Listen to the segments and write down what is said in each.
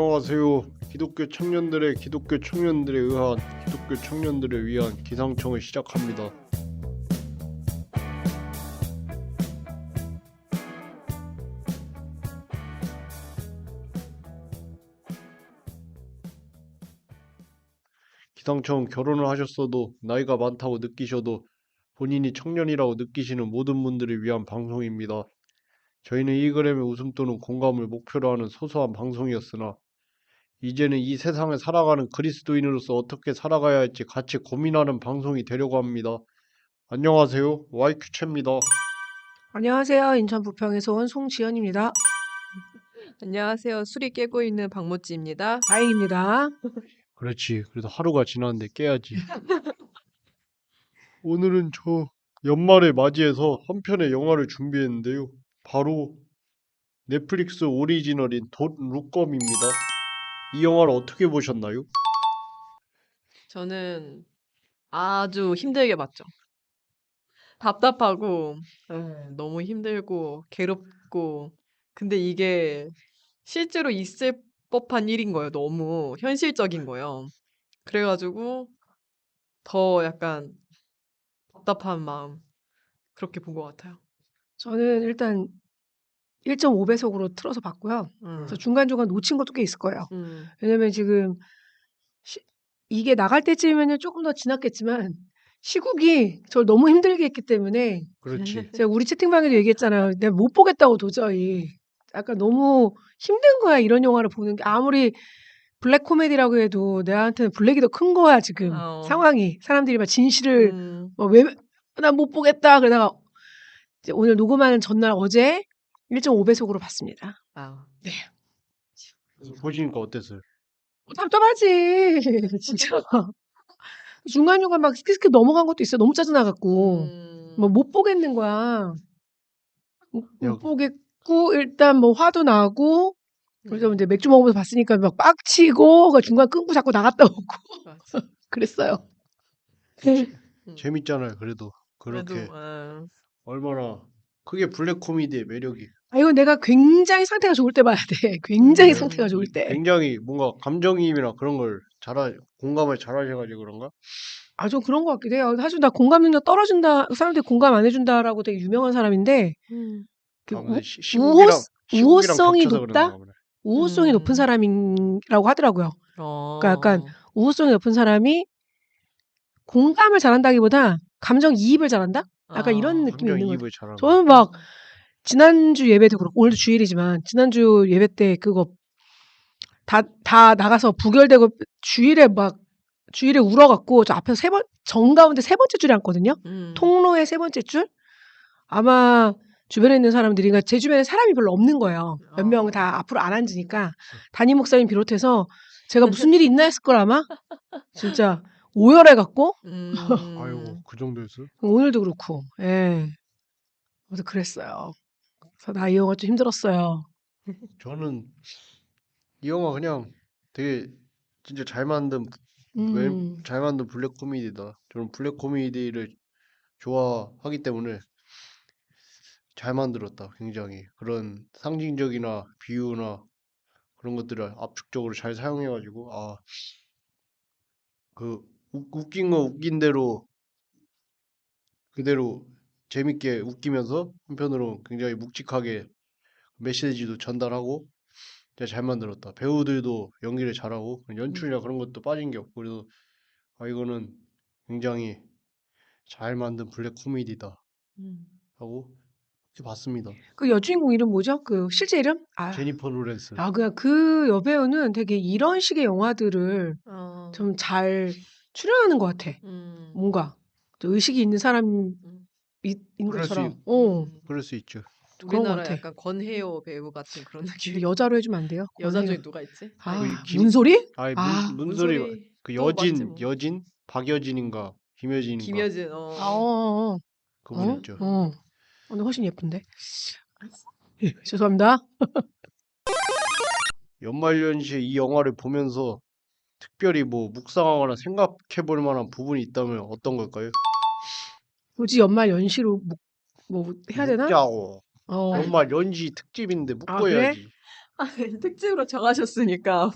안녕하세요. 기독교 청년들의 기독교 청년들에 의한 기독교 청년들을 위한 기상청을 시작합니다. 기상청 결혼을 하셨어도 나이가 많다고 느끼셔도 본인이 청년이라고 느끼시는 모든 분들을 위한 방송입니다. 저희는 이 그램의 웃음 또는 공감을 목표로 하는 소소한 방송이었으나 이제는 이 세상을 살아가는 그리스도인으로서 어떻게 살아가야 할지 같이 고민하는 방송이 되려고 합니다. 안녕하세요. YQ채입니다. 안녕하세요. 인천 부평에서 온 송지연입니다. 안녕하세요. 술이 깨고 있는 박모찌입니다. 다행입니다. 그렇지. 그래도 하루가 지났는데 깨야지. 오늘은 저 연말을 맞이해서 한 편의 영화를 준비했는데요. 바로 넷플릭스 오리지널인 돈 룩검입니다. 이 영화를 어떻게 보셨나요? 저는 아주 힘들게 봤죠. 답답하고, 너무 힘들고, 괴롭고, 근데 이게 실제로 있을 법한 일인 거예요. 너무 현실적인 거예요. 그래가지고 더 약간 답답한 마음, 그렇게 본 것 같아요. 저는 일단 1.5배속으로 틀어서 봤고요. 그래서 중간중간 놓친 것도 꽤 있을 거예요. 음, 왜냐면 지금 시- 이게 나갈 때쯤이면 조금 더 지났겠지만 시국이 저를 너무 힘들게 했기 때문에 그렇지. 제가 우리 채팅방에도 얘기했잖아요. 내가 못 보겠다고 도저히. 약간 너무 힘든 거야. 이런 영화를 보는 게. 아무리 블랙 코미디라고 해도 내한테는 블랙이 더 큰 거야 지금 어, 상황이. 사람들이 막 진실을 음, 난 못 보겠다 그러다가 이제 오늘 녹음하는 전날 어제 1.5배속으로 봤습니다. 아, 네. 보시니까 어땠어요? 답답하지 진짜. 중간중간 막 스킵 넘어간 것도 있어. 너무 짜증나갖고 뭐 못 보겠는 거야. 못 야, 보겠고 일단 뭐 화도 나고 그래서 음, 이제 맥주 먹으면서 봤으니까 막 빡치고 그 중간 끊고 자꾸 나갔다 오고 맞아. 그랬어요. 재밌잖아요. 그래도 그래도, 그렇게 얼마나 그게 블랙 코미디의 매력이. 아, 이거 내가 굉장히 상태가 좋을 때 봐야 돼. 굉장히 네. 상태가 좋을 때. 굉장히 뭔가 감정이입이나 그런 걸 공감을 잘하셔가지고 그런가? 아, 좀 그런 것 같기도 해요. 사실 나 공감 능력 떨어진다, 사람들이 공감 안 해준다라고 되게 유명한 사람인데, 음, 그 아무튼 우호, 시국이랑 우호성이 겹쳐서 그런가 높다? 보네. 우호성이 높은 음, 사람이라고 하더라고요. 그러니까 약간 어, 우호성이 높은 사람이 공감을 잘한다기보다 감정이입을 잘한다? 약간 이런 아, 느낌이 있는 것 같아요. 감정이입을 잘하고. 저는 막 음, 지난주 예배도 그렇고, 오늘도 주일이지만, 지난주 예배 때 그거 다 나가서 부결되고 주일에 울어갖고 저 앞에서 정가운데 세 번째 줄에 앉거든요. 음, 통로의 세 번째 줄. 아마 주변에 있는 사람들이, 그러니까 제 주변에 사람이 별로 없는 거예요. 몇 명 어, 다 앞으로 안 앉으니까 담임 목사님 비롯해서 제가 무슨 일이 있나 했을 걸 아마. 진짜 오열해갖고 아이고, 음, 그 정도였어요? 오늘도 그렇고, 예. 그래서 그랬어요. 그래서 나 이 영화 좀 힘들었어요. 저는 이 영화 그냥 되게 진짜 음, 잘 만든 블랙 코미디다. 저는 블랙 코미디를 좋아하기 때문에 잘 만들었다. 굉장히 그런 상징적이나 비유나 그런 것들을 압축적으로 잘 사용해가지고 그 웃긴 거 웃긴 대로 그대로 재밌게 웃기면서 한편으로 굉장히 묵직하게 메시지도 전달하고 진짜 잘 만들었다. 배우들도 연기를 잘하고 연출이나 그런 것도 빠진 게 없고 그래서 이거는 굉장히 잘 만든 블랙 코미디다 음. 하고 이렇게 봤습니다. 그 여주인공 이름 뭐죠? 그 실제 이름? 제니퍼 로렌스. 그냥 그 여배우는 되게 이런 식의 영화들을 어, 좀 잘 출연하는 것 같아. 음, 뭔가 또 의식이 있는 사람인 음, 그럴 수 있, 것처럼. 그럴 수 있죠. 그런 것 우리나라 같아. 약간 권혜요 배우 같은 그런 근데 느낌. 여자로 해주면 안 돼요? 여자 권해요. 중에 누가 있지? 아, 문소리? 아니 문소리 그 문소리도 맞지 뭐. 여진 박여진인가 김여진인가 김여진, 어, 그분 있죠. 오늘 훨씬 예쁜데. 예, 죄송합니다. 연말연시에 이 영화를 보면서 특별히 뭐 묵상하거나 생각해 볼 만한 부분이 있다면 어떤 걸까요? 굳이 연말 연시로 뭐 해야 되나? 묵자고. 어, 연말 연시 특집인데 아, 그래? 묶어야지. 특집으로 정하셨으니까.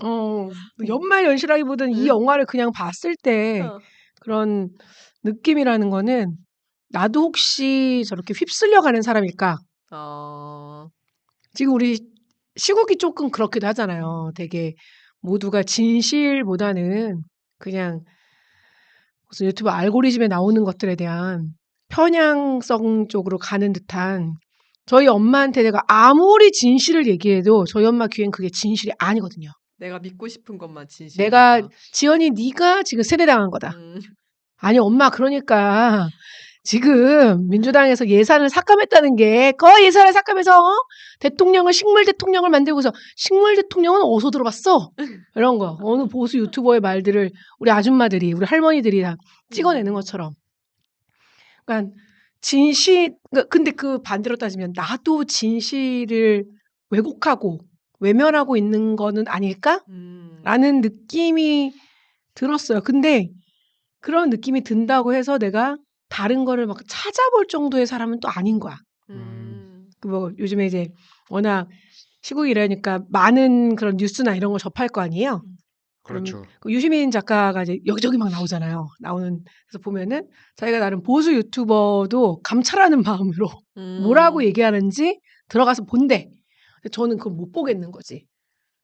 연말 연시라기보다는 이 음. 영화를 그냥 봤을 때 어. 그런 느낌이라는 거는 나도 혹시 저렇게 휩쓸려 가는 사람일까? 어. 지금 우리 시국이 조금 그렇기도 하잖아요. 되게 모두가 진실보다는 그냥 무슨 유튜브 알고리즘에 나오는 것들에 대한 편향성 쪽으로 가는 듯한 저희 엄마한테 내가 아무리 진실을 얘기해도 저희 엄마 귀엔 그게 진실이 아니거든요. 내가 믿고 싶은 것만 내가 진실이니까. 지연이 네가 지금 세뇌당한 거다. 음. 아니 엄마 그러니까 지금 민주당에서 예산을 삭감했다는 게 그 예산을 삭감해서 대통령을 식물 대통령을 만들고서 식물 대통령은 어디서 들어봤어? 이런 거 어느 보수 유튜버의 말들을 우리 아줌마들이 우리 할머니들이 다 찍어내는 것처럼 그러니까 근데 그 반대로 따지면 나도 진실을 왜곡하고 외면하고 있는 거는 아닐까? 음. 라는 느낌이 들었어요. 근데 그런 느낌이 든다고 해서 내가 다른 거를 막 찾아볼 정도의 사람은 또 아닌 거야. 음. 그 뭐 요즘에 이제 워낙 시국이 이러니까 많은 그런 뉴스나 이런 걸 접할 거 아니에요. 그럼 그렇죠. 그 유시민 작가가 이제 여기저기 막 나오잖아요. 그래서 보면은 자기가 나름 보수 유튜버도 감찰하는 마음으로 뭐라고 음. 얘기하는지 들어가서 본대. 근데 저는 그걸 못 보겠는 거지.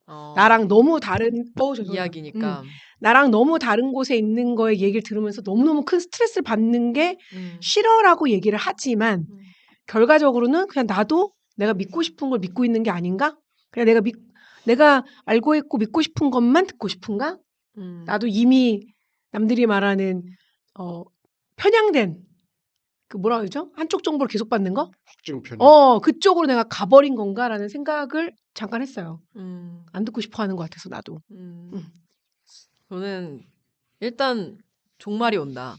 어. 나랑 너무 다른 죄송해요. 이야기니까. 나랑 너무 다른 곳에 있는 거에 얘기를 들으면서 너무너무 큰 스트레스를 받는 게 음. 싫어라고 얘기를 하지만 음. 결과적으로는 그냥 나도 내가 믿고 싶은 걸 믿고 있는 게 아닌가? 그냥 내가 알고 있고 믿고 싶은 것만 듣고 싶은가? 음. 나도 이미 남들이 말하는 편향된 그 뭐라 그러죠? 한쪽 정보를 계속 받는 거? 확증 편향. 그쪽으로 내가 가버린 건가라는 생각을 잠깐 했어요. 음. 안 듣고 싶어 하는 것 같아서 나도. 음. 음. 저는 일단 종말이 온다.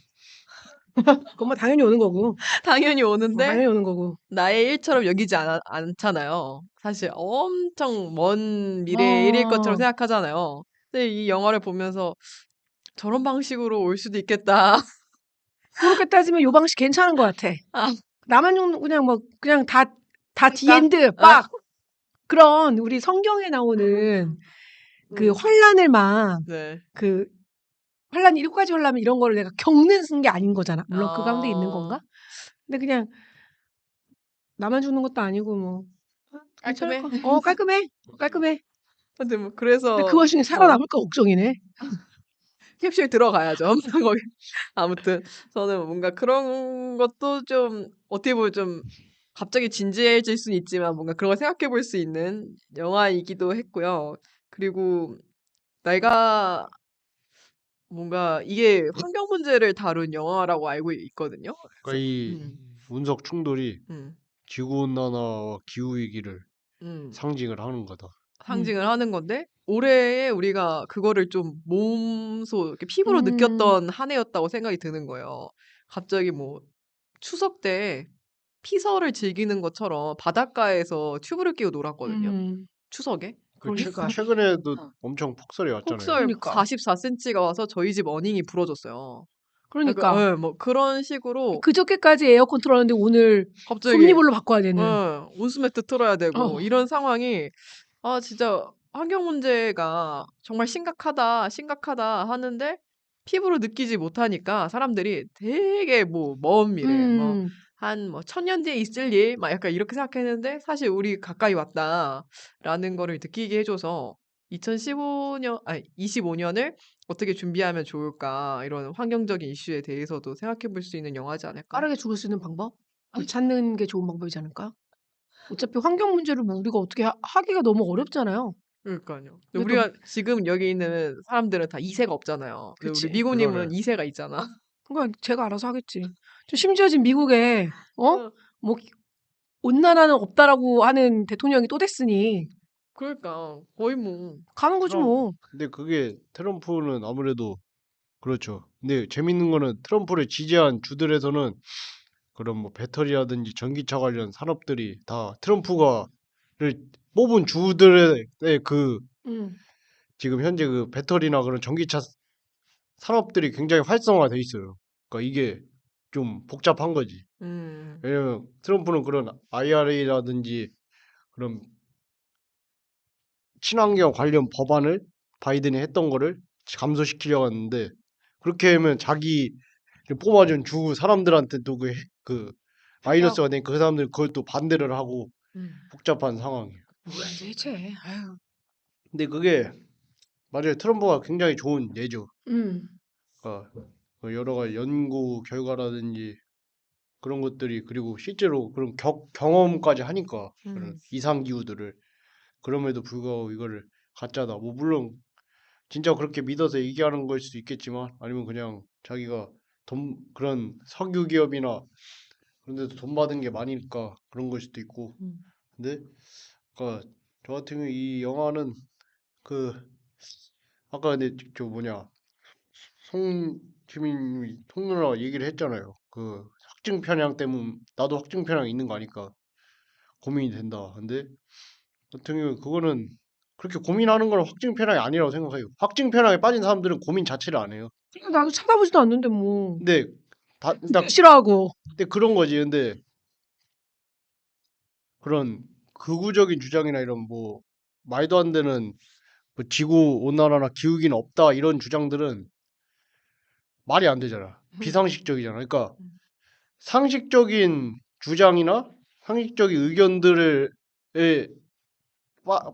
그건 뭐 당연히 오는 거고. 당연히 오는데 당연히 오는 거고. 나의 일처럼 여기지 않잖아요. 사실 엄청 먼 미래의 일일 것처럼 어. 생각하잖아요. 근데 이 영화를 보면서 저런 방식으로 올 수도 있겠다. 그렇게 따지면 요 방식 괜찮은 것 같아. 아, 나만 그냥 뭐 그냥 다 할까? 디엔드 빡 그런 우리 성경에 나오는 그 환란을 막 네. 그 환란 7가지 환란 이런 거를 내가 겪는 게 아닌 거잖아. 물론 그 가운데 있는 어, 건가? 근데 그냥 나만 죽는 것도 아니고 뭐 괜찮을 깔끔해. 거. 깔끔해. 깔끔해. 근데 뭐 근데 그 그래서 와중에 살아남을까 걱정이네. 캡슐 들어가야죠. 거기. 아무튼 저는 뭔가 그런 것도 좀 어떻게 보면 좀 갑자기 진지해질 수는 있지만 뭔가 그런 걸 생각해 볼 수 있는 영화이기도 했고요. 그리고 내가 뭔가 이게 환경 문제를 다룬 영화라고 알고 있거든요. 그러니까 이 음, 운석 충돌이 음, 지구온난화와 기후위기를 음. 상징을 하는 거다. 음. 상징을 하는 건데 올해에 우리가 그거를 좀 몸소 이렇게 피부로 음. 느꼈던 한 해였다고 생각이 드는 거예요. 갑자기 뭐 추석 때 피서를 즐기는 것처럼 바닷가에서 튜브를 끼고 놀았거든요. 음. 추석에. 그러니까. 최근에도 엄청 폭설이 왔잖아요. 폭설 그러니까. 44cm가 와서 저희 집 어닝이 부러졌어요. 그러니까. 약간, 뭐 그런 식으로 그저께까지 에어컨 틀었는데 오늘 갑자기 솜니불로 바꿔야 되는. 온수매트 틀어야 되고 어. 이런 상황이 진짜 환경 문제가 정말 심각하다 하는데 피부로 느끼지 못하니까 사람들이 되게 뭐 먼 미래, 뭐 음. 한 뭐 1000년 뒤에 있을 일, 막 약간 이렇게 생각했는데 사실 우리 가까이 왔다라는 거를 느끼게 해줘서 25년을 어떻게 준비하면 좋을까 이런 환경적인 이슈에 대해서도 생각해 볼 수 있는 영화지 않을까? 빠르게 죽을 수 있는 방법? 그걸 찾는 게 좋은 방법이지 않을까? 어차피 환경 문제를 뭐 우리가 어떻게 하기가 너무 어렵잖아요. 그러니까요. 근데 근데 또 우리가 지금 여기 있는 사람들은 다 2세가 없잖아요. 근데 우리 그치. 미국님은 그러네. 2세가 있잖아. 그러니까 제가 알아서 하겠지. 심지어 지금 미국에 어, 뭐 온난화는 없다라고 하는 대통령이 또 됐으니 그러니까 거의 뭐 가는 거지 뭐. 근데 그게 트럼프는 아무래도 그렇죠. 근데 재밌는 거는 트럼프를 지지한 주들에서는 그런 뭐 배터리라든지 전기차 관련 산업들이 다 트럼프가를 뽑은 주들의 그 음. 지금 현재 그 배터리나 그런 전기차 산업들이 굉장히 활성화돼 있어요. 그러니까 이게 좀 복잡한 거지. 음, 왜냐면 트럼프는 그런 IRA라든지 그런 친환경 관련 법안을 바이든이 했던 거를 감소시키려고 했는데 그렇게 하면 자기 뽑아준 주 사람들한테 또 그 마이너스가 되니까 그 사람들이 그걸 또 반대를 하고 복잡한 상황이에요. 뭐야 대체. 아유. 근데 그게 맞아요. 트럼프가 굉장히 좋은 예죠. 그러니까 그 여러 가지 연구 결과라든지 그런 것들이 그리고 실제로 그런 경험까지 하니까 그런 이상 기후들을 그럼에도 불구하고 이거를 가짜다. 뭐 물론 진짜 그렇게 믿어서 얘기하는 걸 수도 있겠지만 아니면 그냥 자기가 그런 석유 기업이나 그런 데서 돈 받은 게 많으니까 그런 걸 수도 있고. 근데 그러니까 저 같은 경우 이 영화는 그 아까 근데 저 뭐냐 송지민님이 통누나 얘기를 했잖아요. 그 확증 편향 때문에 나도 확증 편향 있는 거 아니까 고민이 된다. 근데 같은 경우 그거는 그렇게 고민하는 건 확증 편향이 아니라고 생각해요. 확증 편향에 빠진 사람들은 고민 자체를 안 해요. 나도 찾아보지도 않는데 뭐. 근데 듣기 싫어하고. 근데 그런 거지. 근데 그런 극우적인 주장이나 이런 뭐 말도 안 되는 뭐 지구 온난화나 기후기는 없다 이런 주장들은 말이 안 되잖아. 비상식적이잖아. 그러니까 상식적인 주장이나 상식적인 의견들에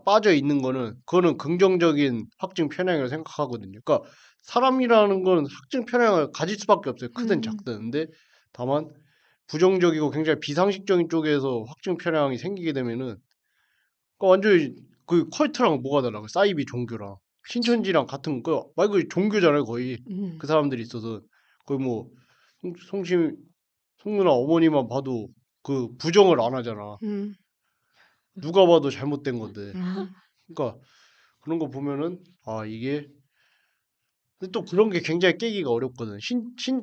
빠져 있는 거는 그거는 긍정적인 확증 편향이라고 생각하거든요. 그러니까 사람이라는 건 확증 편향을 가질 수밖에 없어요. 크든 작든. 근데 다만 부정적이고 굉장히 비상식적인 쪽에서 확증 편향이 생기게 되면은 그러니까 완전히 그 컬트랑 뭐가 달라? 그 사이비 종교랑 신천지랑 같은 거 말 그대로 종교잖아요, 거의. 그 사람들이 있어서 거의 뭐 송심 송누나 어머니만 봐도 그 부정을 안 하잖아. 누가 봐도 잘못된 건데. 그러니까 그런 거 보면은 아 이게 근데 또 그런 게 굉장히 깨기가 어렵거든.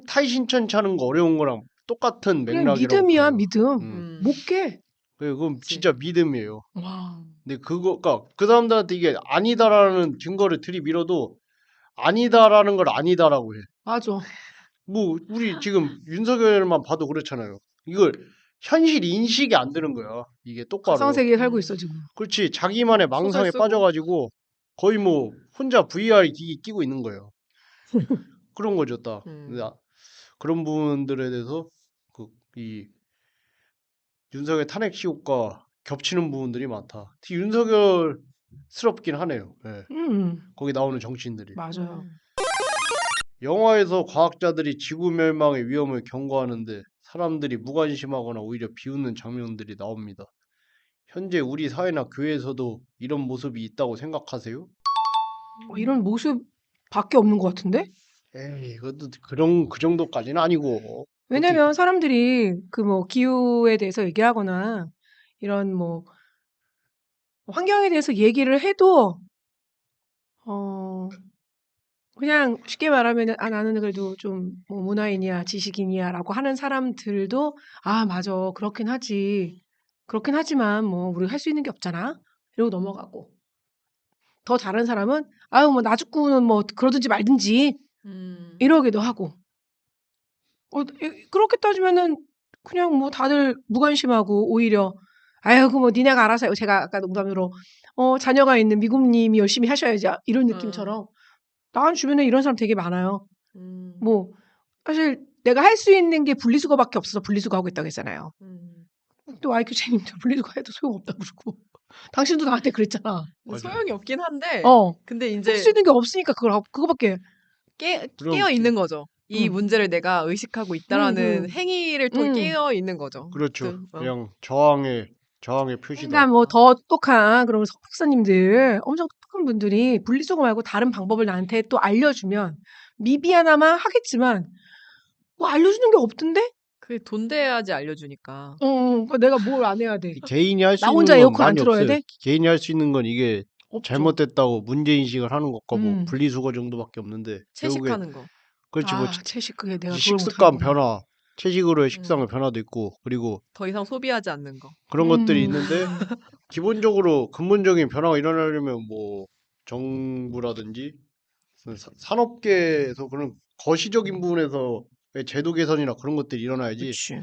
타이 신천 차는 거 어려운 거랑 똑같은 그냥 맥락이라고 믿음이야 봐요. 믿음. 못 깨. 그건 그치. 진짜 믿음이에요. 와. 근데 그러니까 그 사람들한테 이게 아니다라는 증거를 들이밀어도 아니다라는 걸 아니다라고 해. 맞아. 뭐 우리 지금 윤석열만 봐도 그렇잖아요. 이걸 현실 인식이 안 되는 거야. 이게 똑바로. 가상세계에 살고 있어 지금. 그렇지. 자기만의 소설 망상에 쓰고. 빠져가지고 거의 뭐 혼자 VR 기기 끼고 있는 거예요. 그런 거죠, 딱. 근데 그런 부분들에 대해서 이 윤석열 탄핵 시효과 겹치는 부분들이 많다. 특히 윤석열스럽긴 하네요. 예. 거기 나오는 정치인들이. 맞아요. 영화에서 과학자들이 지구 멸망의 위험을 경고하는데 사람들이 무관심하거나 오히려 비웃는 장면들이 나옵니다. 현재 우리 사회나 교회에서도 이런 모습이 있다고 생각하세요? 이런 모습밖에 없는 것 같은데? 에이, 이것도 그 정도까지는 아니고. 어떻게, 왜냐면 사람들이 그 뭐 기후에 대해서 얘기하거나 이런 뭐 환경에 대해서 얘기를 해도 어 그냥 쉽게 말하면은 "아 나는 그래도 좀 뭐 문화인이야. 지식인이야."라고 하는 사람들도 "아 맞아. 그렇긴 하지. 그렇긴 하지만 뭐 우리가 할 수 있는 게 없잖아." 이러고 넘어가고. 더 다른 사람은 "아유 뭐 나 죽고는 뭐 그러든지 말든지." 이러기도 하고. 그렇게 따지면은 그냥 뭐 다들 무관심하고 오히려 "아유 그 뭐 니네가 알아서 해." 제가 아까 농담으로 "자녀가 있는 미국님이 열심히 하셔야지." 이런 느낌처럼 나 주변에 이런 사람 되게 많아요. 뭐 사실 내가 할 수 있는 게 분리수거밖에 없어서 분리수거하고 있다고 했잖아요. 또 IQ 쟁님도 분리수거 해도 소용없다고 그러고. 당신도 나한테 그랬잖아. 뭐 맞아요. 소용이 없긴 한데 근데 할 수 인제 있는 게 없으니까 그거밖에. 그럼 깨어 있는 거죠. 이 음. 문제를 내가 의식하고 있다라는 행위를 통해 깨어 있는 거죠. 그렇죠. 어쨌든 그냥 저항의 표시다. 그러니까 뭐 더 똑똑한 그런 석박사님들 엄청 똑똑한 분들이 분리수거 말고 다른 방법을 나한테 또 알려주면 미비하나마 하겠지만 뭐 알려주는 게 없던데? 그게 돈 돼야지 알려주니까. 그러니까 내가 뭘 안 해야 돼? 개인이 할 수 나 있는 혼자 건 에어컨 안 많이 틀어야 없어요. 돼? 개인이 할 수 있는 건 이게 없죠. 잘못됐다고 문제인식을 하는 것과 뭐 음. 분리수거 정도밖에 없는데 결국에 채식하는 거. 그렇지 뭐 채식 그게 내가 그걸 식습관 못하는구나. 변화, 채식으로의 식상의 변화도 있고 그리고 더 이상 소비하지 않는 거. 그런 것들이 있는데 기본적으로 근본적인 변화가 일어나려면 뭐 정부라든지 산업계에서 그런 거시적인 부분에서 제도 개선이나 그런 것들이 일어나야지 그치.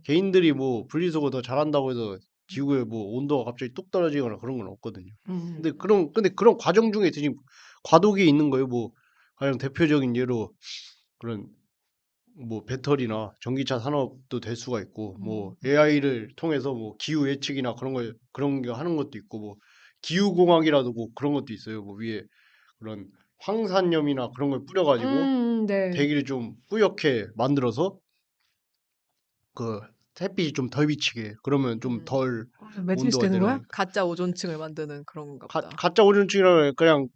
개인들이 뭐 분리수거 더 잘한다고 해서 지구의 뭐 온도가 갑자기 뚝 떨어지거나 그런 건 없거든요. 음. 근데 그런 과정 중에 지금 과도기에 있는 거예요. 뭐 가장 대표적인 예로 그런 뭐 배터리나 전기차 산업도 될 수가 있고 뭐 AI를 통해서 뭐 기후 예측이나 그런 거 하는 것도 있고 뭐 기후 공학이라도 뭐 그런 것도 있어요. 뭐 위에 그런 황산염이나 그런 걸 뿌려가지고 네. 대기를 좀 뿌옇게 만들어서 그 햇빛이 좀 덜 비치게 그러면 좀 덜 매트리스 온도가 되는 거야? 내려가니까 가짜 오존층을 만드는 그런 건가 보다. 가짜 오존층이라 그냥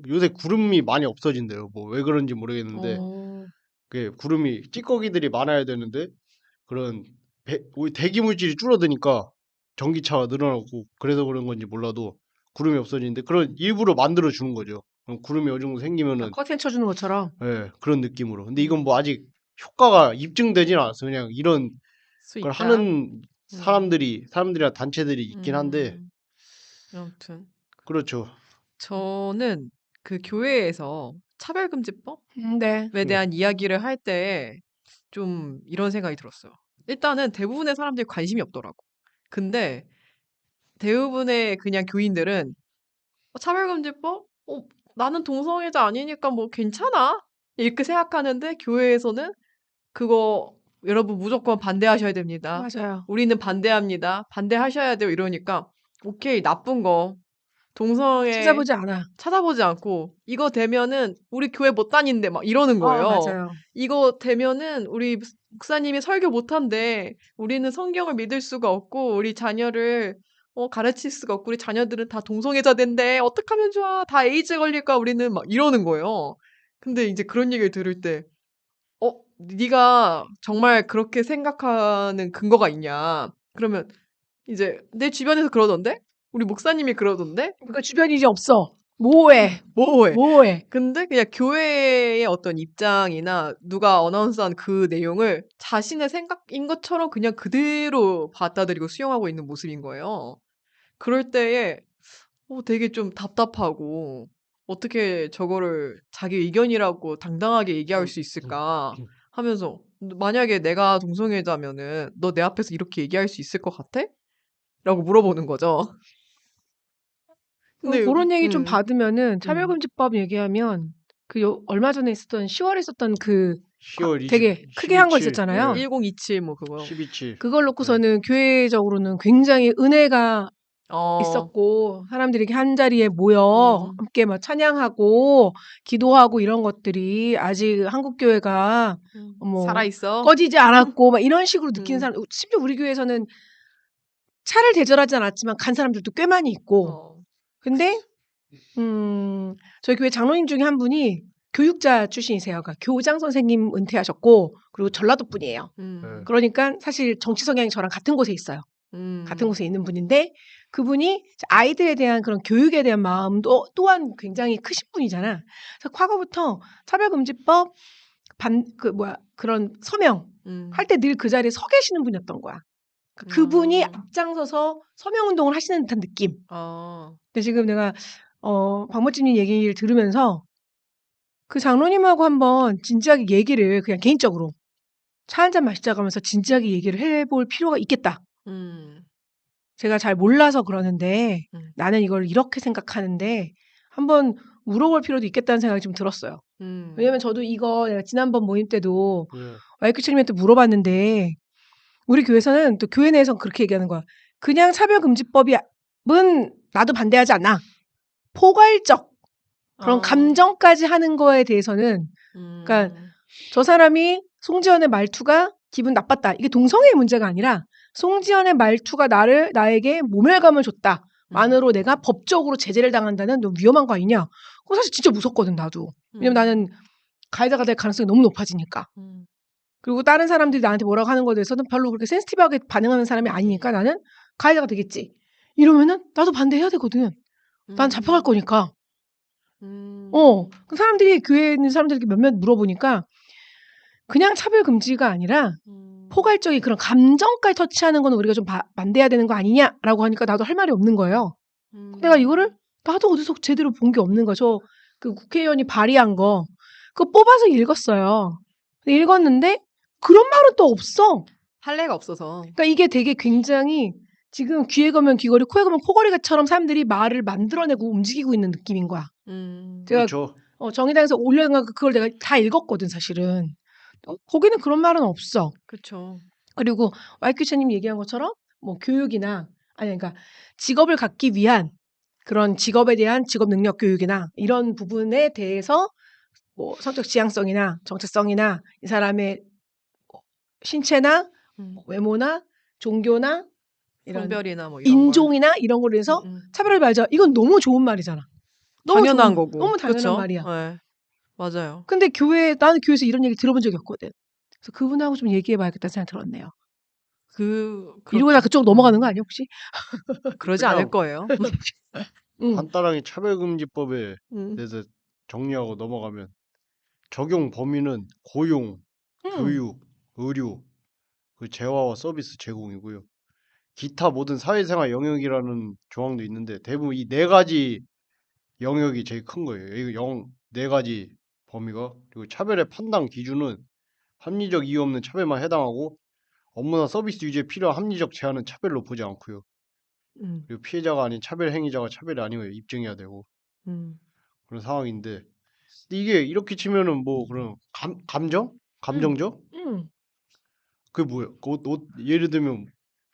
요새 구름이 많이 없어진대요. 뭐 왜 그런지 모르겠는데 어. 그게 구름이 찌꺼기들이 많아야 되는데 그런 오히려 대기 물질이 줄어드니까 전기차가 늘어나고 그래서 그런 건지 몰라도 구름이 없어지는데 그런 일부러 만들어 주는 거죠. 그럼 구름이 어느 정도 생기면은 커튼 쳐주는 것처럼. 예, 그런 느낌으로. 근데 이건 뭐 아직 효과가 입증되진 않았어. 그냥 이런 수 걸 있다. 하는 음. 사람들이나 단체들이 있긴 한데 아무튼 그렇죠. 저는 그 교회에서 차별금지법에 네. 대한 이야기를 할 때 좀 이런 생각이 들었어요. 일단은 대부분의 사람들이 관심이 없더라고. 근데 대부분의 그냥 교인들은 차별금지법? 나는 동성애자 아니니까 뭐 괜찮아. 이렇게 생각하는데 교회에서는 그거 여러분 무조건 반대하셔야 됩니다. 맞아요. 우리는 반대합니다. 반대하셔야 돼요. 이러니까 오케이 나쁜 거 동성애 찾아보지 않아. 찾아보지 않고 이거 되면은 우리 교회 못 다닌대 막 이러는 거예요. 맞아요. 이거 되면은 우리 목사님이 설교 못 한대. 우리는 성경을 믿을 수가 없고 우리 자녀를 가르칠 수가 없고 우리 자녀들은 다 동성애자 된대. 어떡하면 좋아? 다 에이즈 걸릴 거야. 우리는 막 이러는 거예요. 근데 이제 그런 얘기를 들을 때 네가 정말 그렇게 생각하는 근거가 있냐? 그러면 이제 내 주변에서 그러던데? 우리 목사님이 그러던데? 그러니까 주변이 이제 없어. 뭐해? 뭐해? 뭐해? 근데 그냥 교회의 어떤 입장이나 누가 어나운스한 그 내용을 자신의 생각인 것처럼 그냥 그대로 받아들이고 수용하고 있는 모습인 거예요. 그럴 때에 되게 좀 답답하고 어떻게 저거를 자기 의견이라고 당당하게 얘기할 수 있을까 하면서 만약에 내가 동성애자면은 너 내 앞에서 이렇게 얘기할 수 있을 것 같아? 라고 물어보는 거죠. 근데 그런 얘기 좀 음, 받으면은 차별금지법 얘기하면 얼마 전에 있었던 10월에 있었던 10월 20, 되게 크게 한 거 12칠, 있었잖아요. 1027 뭐 그거. 12칠. 그걸 놓고서는 교회적으로는 굉장히 은혜가 어. 있었고 사람들이 이렇게 한 자리에 모여 함께 막 찬양하고 기도하고 이런 것들이 아직 한국 교회가 뭐 살아있어? 꺼지지 않았고 막 이런 식으로 느끼는 음. 사람 심지어 우리 교회에서는 차를 대절하지 않았지만 간 사람들도 꽤 많이 있고 어. 근데 저희 교회 장로님 중에 한 분이 교육자 출신이세요. 그러니까 교장 선생님 은퇴하셨고 그리고 전라도 분이에요. 음. 그러니까 사실 정치 성향이 저랑 같은 곳에 있어요. 같은 곳에 있는 분인데 그분이 아이들에 대한 그런 교육에 대한 마음도 또한 굉장히 크신 분이잖아. 그래서 과거부터 차별금지법 그런 서명 음. 할 때 늘 그 자리에 서 계시는 분이었던 거야. 그분이 앞장서서 서명 운동을 하시는 듯한 느낌. 아. 근데 지금 내가 박모찌님 얘기를 들으면서 그 장로님하고 한번 진지하게 얘기를 그냥 개인적으로 차 한잔 마시자고 하면서 진지하게 얘기를 해볼 필요가 있겠다. 음. 제가 잘 몰라서 그러는데 나는 이걸 이렇게 생각하는데 한번 물어볼 필요도 있겠다는 생각이 좀 들었어요. 왜냐면 저도 이거 내가 지난번 모임 때도 와이크치님한테 물어봤는데 우리 교회에서는 또 교회 내에서 그렇게 얘기하는 거야. 그냥 차별금지법은 나도 반대하지 않아. 포괄적 그런 감정까지 하는 거에 대해서는 그러니까 저 사람이 송지연의 말투가 기분 나빴다. 이게 동성애의 문제가 아니라 송지연의 말투가 나에게 모멸감을 줬다. 만으로 내가 법적으로 제재를 당한다는 너무 위험한 거 아니냐. 그거 사실 진짜 무섭거든 나도. 왜냐면 나는 가해자가 될 가능성이 너무 높아지니까. 그리고 다른 사람들이 나한테 뭐라고 하는 거에 대해서는 별로 그렇게 센시티브하게 반응하는 사람이 아니니까 나는 가해자가 되겠지. 이러면은 나도 반대해야 되거든. 난 잡혀갈 거니까. 그 사람들이 교회에 있는 사람들에게 몇몇 물어보니까 그냥 차별 금지가 아니라 포괄적인 그런 감정까지 터치하는 건 우리가 좀 반대해야 되는 거 아니냐라고 하니까 나도 할 말이 없는 거예요. 내가 이거를 나도 어디서 제대로 본 게 없는 거죠. 그 국회의원이 발의한 거 그거 뽑아서 읽었어요. 읽었는데 그런 말은 또 없어. 판례가 없어서. 그러니까 이게 되게 굉장히 지금 귀에 걸면 귀걸이, 코에 걸면 코걸이처럼 사람들이 말을 만들어내고 움직이고 있는 느낌인 거야. 제가 그렇죠. 정의당에서 올려놓은 거 그걸 내가 다 읽었거든, 사실은. 거기는 그런 말은 없어. 그쵸. 그리고 YQ차님 얘기한 것처럼 뭐 교육이나 아니 그러니까 직업을 갖기 위한 그런 직업에 대한 직업 능력 교육이나 이런 부분에 대해서 뭐 성적 지향성이나 정체성이나 이 사람의 뭐 신체나 음. 외모나 종교나 이런 성별이나 뭐 이런 걸. 인종이나 이런 걸로 해서 음. 차별하지 말자. 이건 너무 좋은 말이잖아. 너무 당연한 좋은, 거고. 너무 당연한 그쵸? 말이야. 네. 맞아요. 근데 나는 교회에서 이런 얘기 들어본 적이 없거든. 그래서 그분하고 좀 얘기해봐야겠다는 생각이 들었네요. 이러고 다 그쪽 넘어가는 거 아니야 혹시? 그러지 않을 그냥 거예요. 응. 간단하게 차별금지법에 음. 대해서 정리하고 넘어가면 적용 범위는 고용, 응. 교육, 의료, 그 재화와 서비스 제공이고요. 기타 모든 사회생활 영역이라는 조항도 있는데 대부분 이 네 가지 영역이 제일 큰 거예요. 이거 네 가지 범위가. 그리고 차별의 판단 기준은 합리적 이유 없는 차별만 해당하고 업무나 서비스 유지에 필요한 합리적 제한은 차별로 보지 않고요. 음. 그리고 피해자가 아닌 차별 행위자가 차별이 아닌 걸 입증해야 되고 음. 그런 상황인데 근데 이게 이렇게 치면은 뭐 그런 감정? 감정적? 응. 그게 뭐야? 예를 들면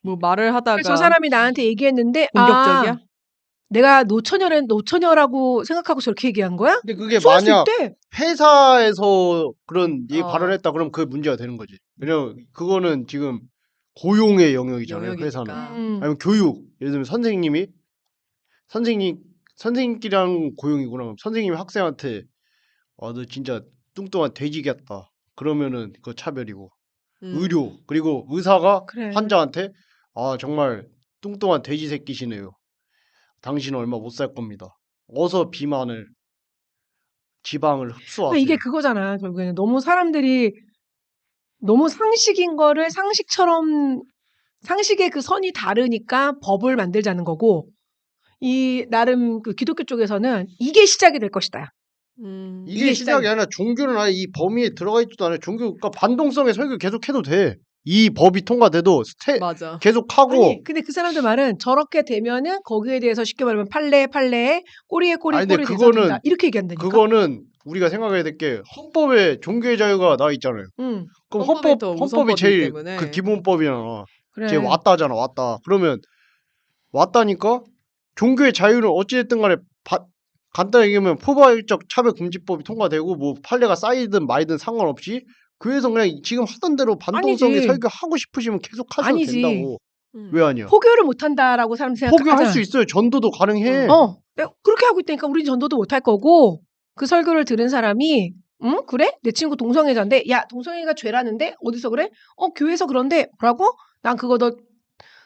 뭐 말을 그래서 저 하다가 사람이 나한테 얘기했는데 공격적이야? 내가 노처녀라고 생각하고 저렇게 얘기한 거야? 근데 그게 쏠 수 만약 있대. 회사에서 그런 얘기 어. 발언했다 그럼 그게 문제가 되는 거지. 왜냐면 그거는 지금 고용의 영역이잖아요. 회사는. 영역이니까. 아니면 교육. 예를 들면 선생님끼리 하는 고용이구나. 그럼 선생님이 학생한테 너 진짜 뚱뚱한 돼지 같다. 그러면은 그거 차별이고. 의료. 그리고 의사가 그래. 환자한테 정말 뚱뚱한 돼지 새끼시네요. 당신은 얼마 못 살 겁니다. 어서 비만을 지방을 그러니까 흡수하세요. 이게 그거잖아. 결국에는 너무 사람들이 너무 상식인 거를 상식의 그 선이 다르니까 법을 만들자는 거고 이 나름 그 기독교 쪽에서는 이게 시작이 될 것이다. 이게 시작이 아니라 종교는 아예 이 범위에 들어가 있지도 않아요. 종교가 반동성의 설교 계속해도 돼. 이 법이 통과돼도 맞아. 계속하고 아니 근데 그 사람들 말은 저렇게 되면은 거기에 대해서 쉽게 말하면 판례에 꼬리에 아니 근데 대서 된다. 그거는 이렇게 얘기한다니까. 그거는 우리가 생각해야 될 게 헌법에 종교의 자유가 나와 있잖아요. 응. 그럼 헌법이 더 헌법이 우선법이기 제일 때문에. 그 기본법이잖아. 그래. 쟤 왔다잖아. 왔다. 그러면 왔다니까 종교의 자유는 어찌됐든 간에 간단히 얘기하면 포괄적 차별금지법이 통과되고 뭐 판례가 쌓이든 말든 상관없이 교회에서 그냥 지금 하던 대로 반동성의 아니지. 설교하고 싶으시면 계속 하셔도 아니지. 된다고. 왜 아니야? 포교를 못한다라고 사람들이 생각하잖아. 포교할 수 있어요. 전도도 가능해. 내가 그렇게 하고 있다니까 우리 전도도 못할 거고 그 설교를 들은 사람이 응? 그래? 내 친구 동성애자인데 야 동성애가 죄라는데 어디서 그래? 교회에서 그런데 뭐라고? 난 그거 너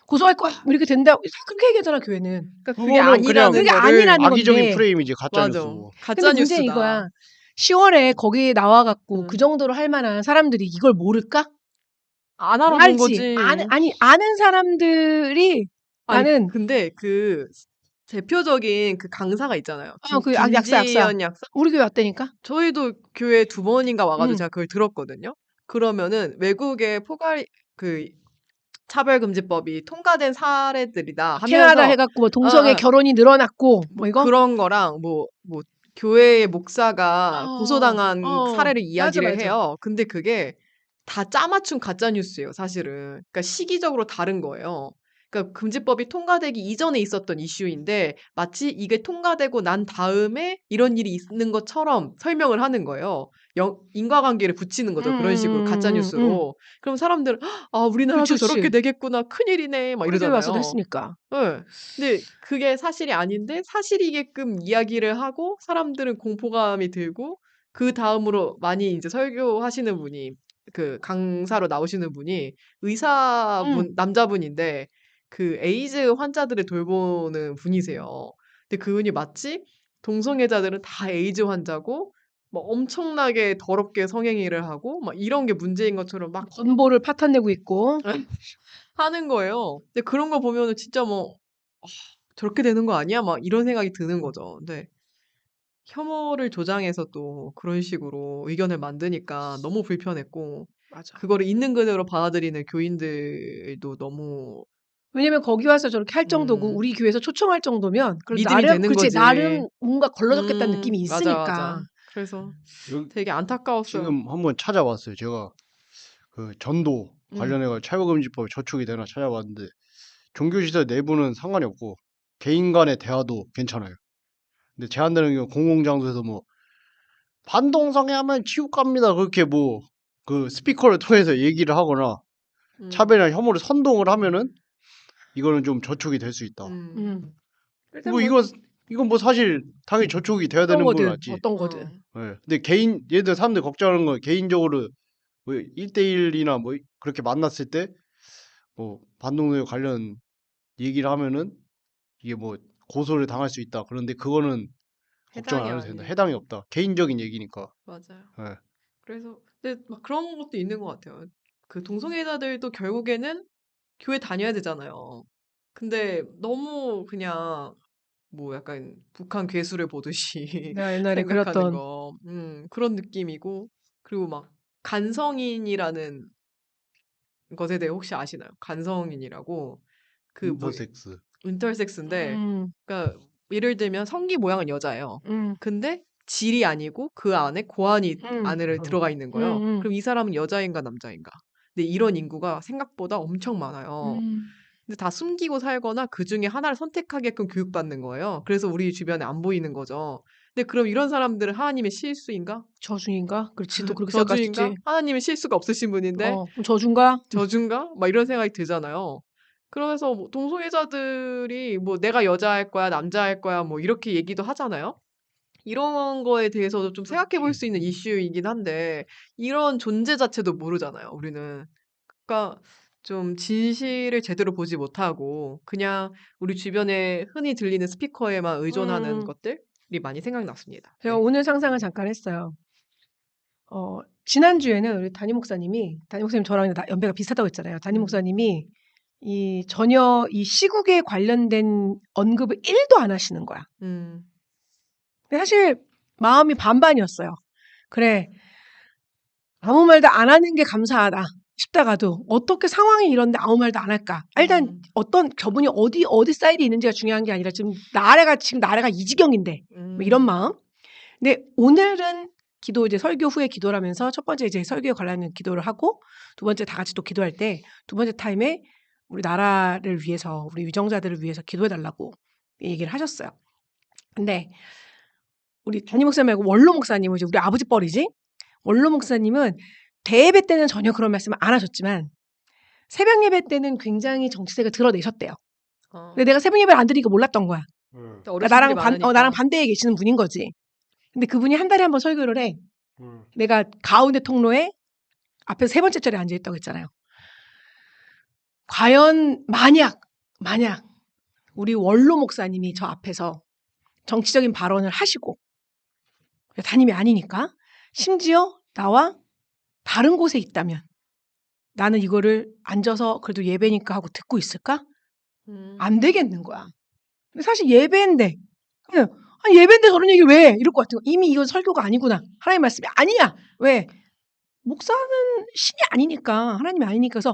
고소할 거야 이렇게 된다 그렇게 얘기하잖아 교회는. 그러니까 그게 그거는 아니라는 그게 거를 아니라는 악의적인 건데. 프레임이지 가짜 맞아. 뉴스고. 가짜 근데 문제는 뉴스다. 이거야. 10월에 거기 나와갖고 그 정도로 할 만한 사람들이 이걸 모를까? 안 알아본 알지. 거지. 아는 사람들이 아니 나는 근데 그 대표적인 그 강사가 있잖아요. 그 약사. 김지연 약사. 우리 교회 왔다니까. 저희도 교회 2번인가 와 가지고 응. 제가 그걸 들었거든요. 그러면은 외국의 그 차별금지법이 통과된 사례들이다 캐나다 하면서 해갖고 뭐 동성애 결혼이 늘어났고 뭐 이거 그런 거랑 뭐 교회의 목사가 고소당한 사례를 맞아, 이야기를 맞아. 해요. 근데 그게 다 짜맞춘 가짜 뉴스예요, 사실은. 그러니까 시기적으로 다른 거예요. 그러니까 금지법이 통과되기 이전에 있었던 이슈인데 마치 이게 통과되고 난 다음에 이런 일이 있는 것처럼 설명을 하는 거예요. 인과관계를 붙이는 거죠. 그런 식으로 가짜 뉴스로. 그럼 사람들은 우리나라도 그치. 저렇게 되겠구나. 큰일이네. 막 우리 교회 와서도 이러잖아요. 했으니까. 네. 근데 그게 사실이 아닌데 사실이게끔 이야기를 하고 사람들은 공포감이 들고 그다음으로 많이 이제 설교하시는 분이 그 강사로 나오시는 분이 의사분 남자분인데 그 에이즈 환자들을 돌보는 분이세요. 근데 그분이 마치 동성애자들은 다 에이즈 환자고 막 엄청나게 더럽게 성행위를 하고 막 이런 게 문제인 것처럼 막 건보를 파탄내고 있고. 하는 거예요. 근데 그런 거 보면은 진짜 뭐 '저렇게 되는 거 아니야?' 막 이런 생각이 드는 거죠. 근데 혐오를 조장해서 또 그런 식으로 의견을 만드니까 너무 불편했고 맞아. 그거를 있는 그대로 받아들이는 교인들도 너무 왜냐면 거기 와서 저렇게 할 정도고 음. 우리 교회에서 초청할 정도면 그래도 믿음이 나름 되는 그치 거지. 나름 뭔가 걸러졌겠다는 느낌이 맞아, 있으니까. 맞아. 그래서 여기 되게 안타까웠어요. 지금 한번 찾아봤어요. 제가 그 전도 음. 관련해서 차별금지법에 저촉이 되나 찾아봤는데 종교시설 내부는 상관이 없고 개인 간의 대화도 괜찮아요. 근데 제한되는 경우 공공장소에서 뭐 반동성애 하면 지옥 갑니다. 그렇게 뭐 그 스피커를 통해서 얘기를 하거나 음. 차별이나 혐오를 선동을 하면은 이거는 좀 저촉이 될 수 있다. 일단 뭐 이건 뭐 사실 당연히 저촉이 돼야 어떤 되는 건 거든 맞지. 어떤 거든. 예. 근데 얘들 사람들 걱정하는 건 개인적으로 뭐 1대1이나 뭐 그렇게 만났을 때 뭐 반동성애 관련 얘기를 하면은 이게 뭐 고소를 당할 수 있다. 그런데 그거는 걱정 안 해당이 해도 된다. 아니니까. 해당이 없다. 개인적인 얘기니까. 맞아요. 예. 그래서 근데 막 그런 것도 있는 것 같아요. 그 동성애자들도 결국에는 교회 다녀야 되잖아요. 근데 너무 그냥 뭐 약간 북한 괴수를 보듯이 내가 옛날에 생각하는 그렸던 거, 그런 느낌이고, 그리고 막 간성인이라는 것에 대해 혹시 아시나요? 간성인이라고 그 뭐 인터섹스. 인터섹스인데, 음, 그러니까 예를 들면 성기 모양은 여자예요. 음, 근데 질이 아니고 그 안에 고환이 안에 들어가 있는 거예요. 음, 그럼 이 사람은 여자인가 남자인가? 근데 이런 인구가 생각보다 엄청 많아요. 음. 근데 다 숨기고 살거나 그 중에 하나를 선택하게끔 교육받는 거예요. 그래서 우리 주변에 안 보이는 거죠. 근데 그럼 이런 사람들은 하나님의 실수인가? 저주인가? 그렇지 또 그렇게 생각할 수 저주인가? 있지. 하나님의 실수가 없으신 분인데 그럼 저주인가? 저주인가? 막 이런 생각이 들잖아요. 그러면서 뭐 동성애자들이 뭐 내가 여자 할 거야, 남자 할 거야, 뭐 이렇게 얘기도 하잖아요. 이런 거에 대해서도 좀 생각해 볼 수 있는 이슈이긴 한데, 이런 존재 자체도 모르잖아요, 우리는. 그러니까 좀 진실을 제대로 보지 못하고, 그냥 우리 주변에 흔히 들리는 스피커에만 의존하는 것들이 많이 생각났습니다. 제가 네. 오늘 상상을 잠깐 했어요. 지난주에는 우리 담임 목사님 저랑 연배가 비슷하다고 했잖아요. 담임 음. 목사님이 전혀 이 시국에 관련된 언급을 1도 안 하시는 거야. 음. 근데 사실 마음이 반반이었어요. 그래, 아무 말도 안 하는 게 감사하다 싶다가도 어떻게 상황이 이런데 아무 말도 안 할까? 일단 어떤 저분이 어디 사이드에 있는지가 중요한 게 아니라 지금 나래가 이 지경인데 뭐 이런 마음. 근데 오늘은 기도 이제 설교 후에 기도를 하면서 첫 번째 이제 설교에 관련된 기도를 하고 두 번째 다 같이 또 기도할 때 두 번째 타임에 우리 나라를 위해서 우리 위정자들을 위해서 기도해 달라고 얘기를 하셨어요. 근데 우리 담임 목사님 말고 원로 목사님은 이제 우리 아버지 뻘이지. 원로 목사님은 대예배 때는 전혀 그런 말씀을 안 하셨지만 새벽 예배 때는 굉장히 정치색을 드러내셨대요. 근데 내가 새벽 예배를 안 드리니까 몰랐던 거야. 그러니까 어르신들이 많으니까. 나랑 반대에 계시는 분인 거지. 근데 그분이 한 달에 한 번 설교를 해. 내가 가운데 통로에 앞에 세 번째 자리에 앉아 있다고 했잖아요. 과연 만약 우리 원로 목사님이 저 앞에서 정치적인 발언을 하시고 담임이 아니니까 심지어 나와 다른 곳에 있다면 나는 이거를 앉아서 그래도 예배니까 하고 듣고 있을까? 안 되겠는 거야. 근데 사실 예배인데 그냥 예배인데 저런 얘기 왜? 이럴 것 같은 거. 이미 이건 설교가 아니구나. 하나님 말씀이 아니야. 왜? 목사는 신이 아니니까 하나님이 아니니까 그래서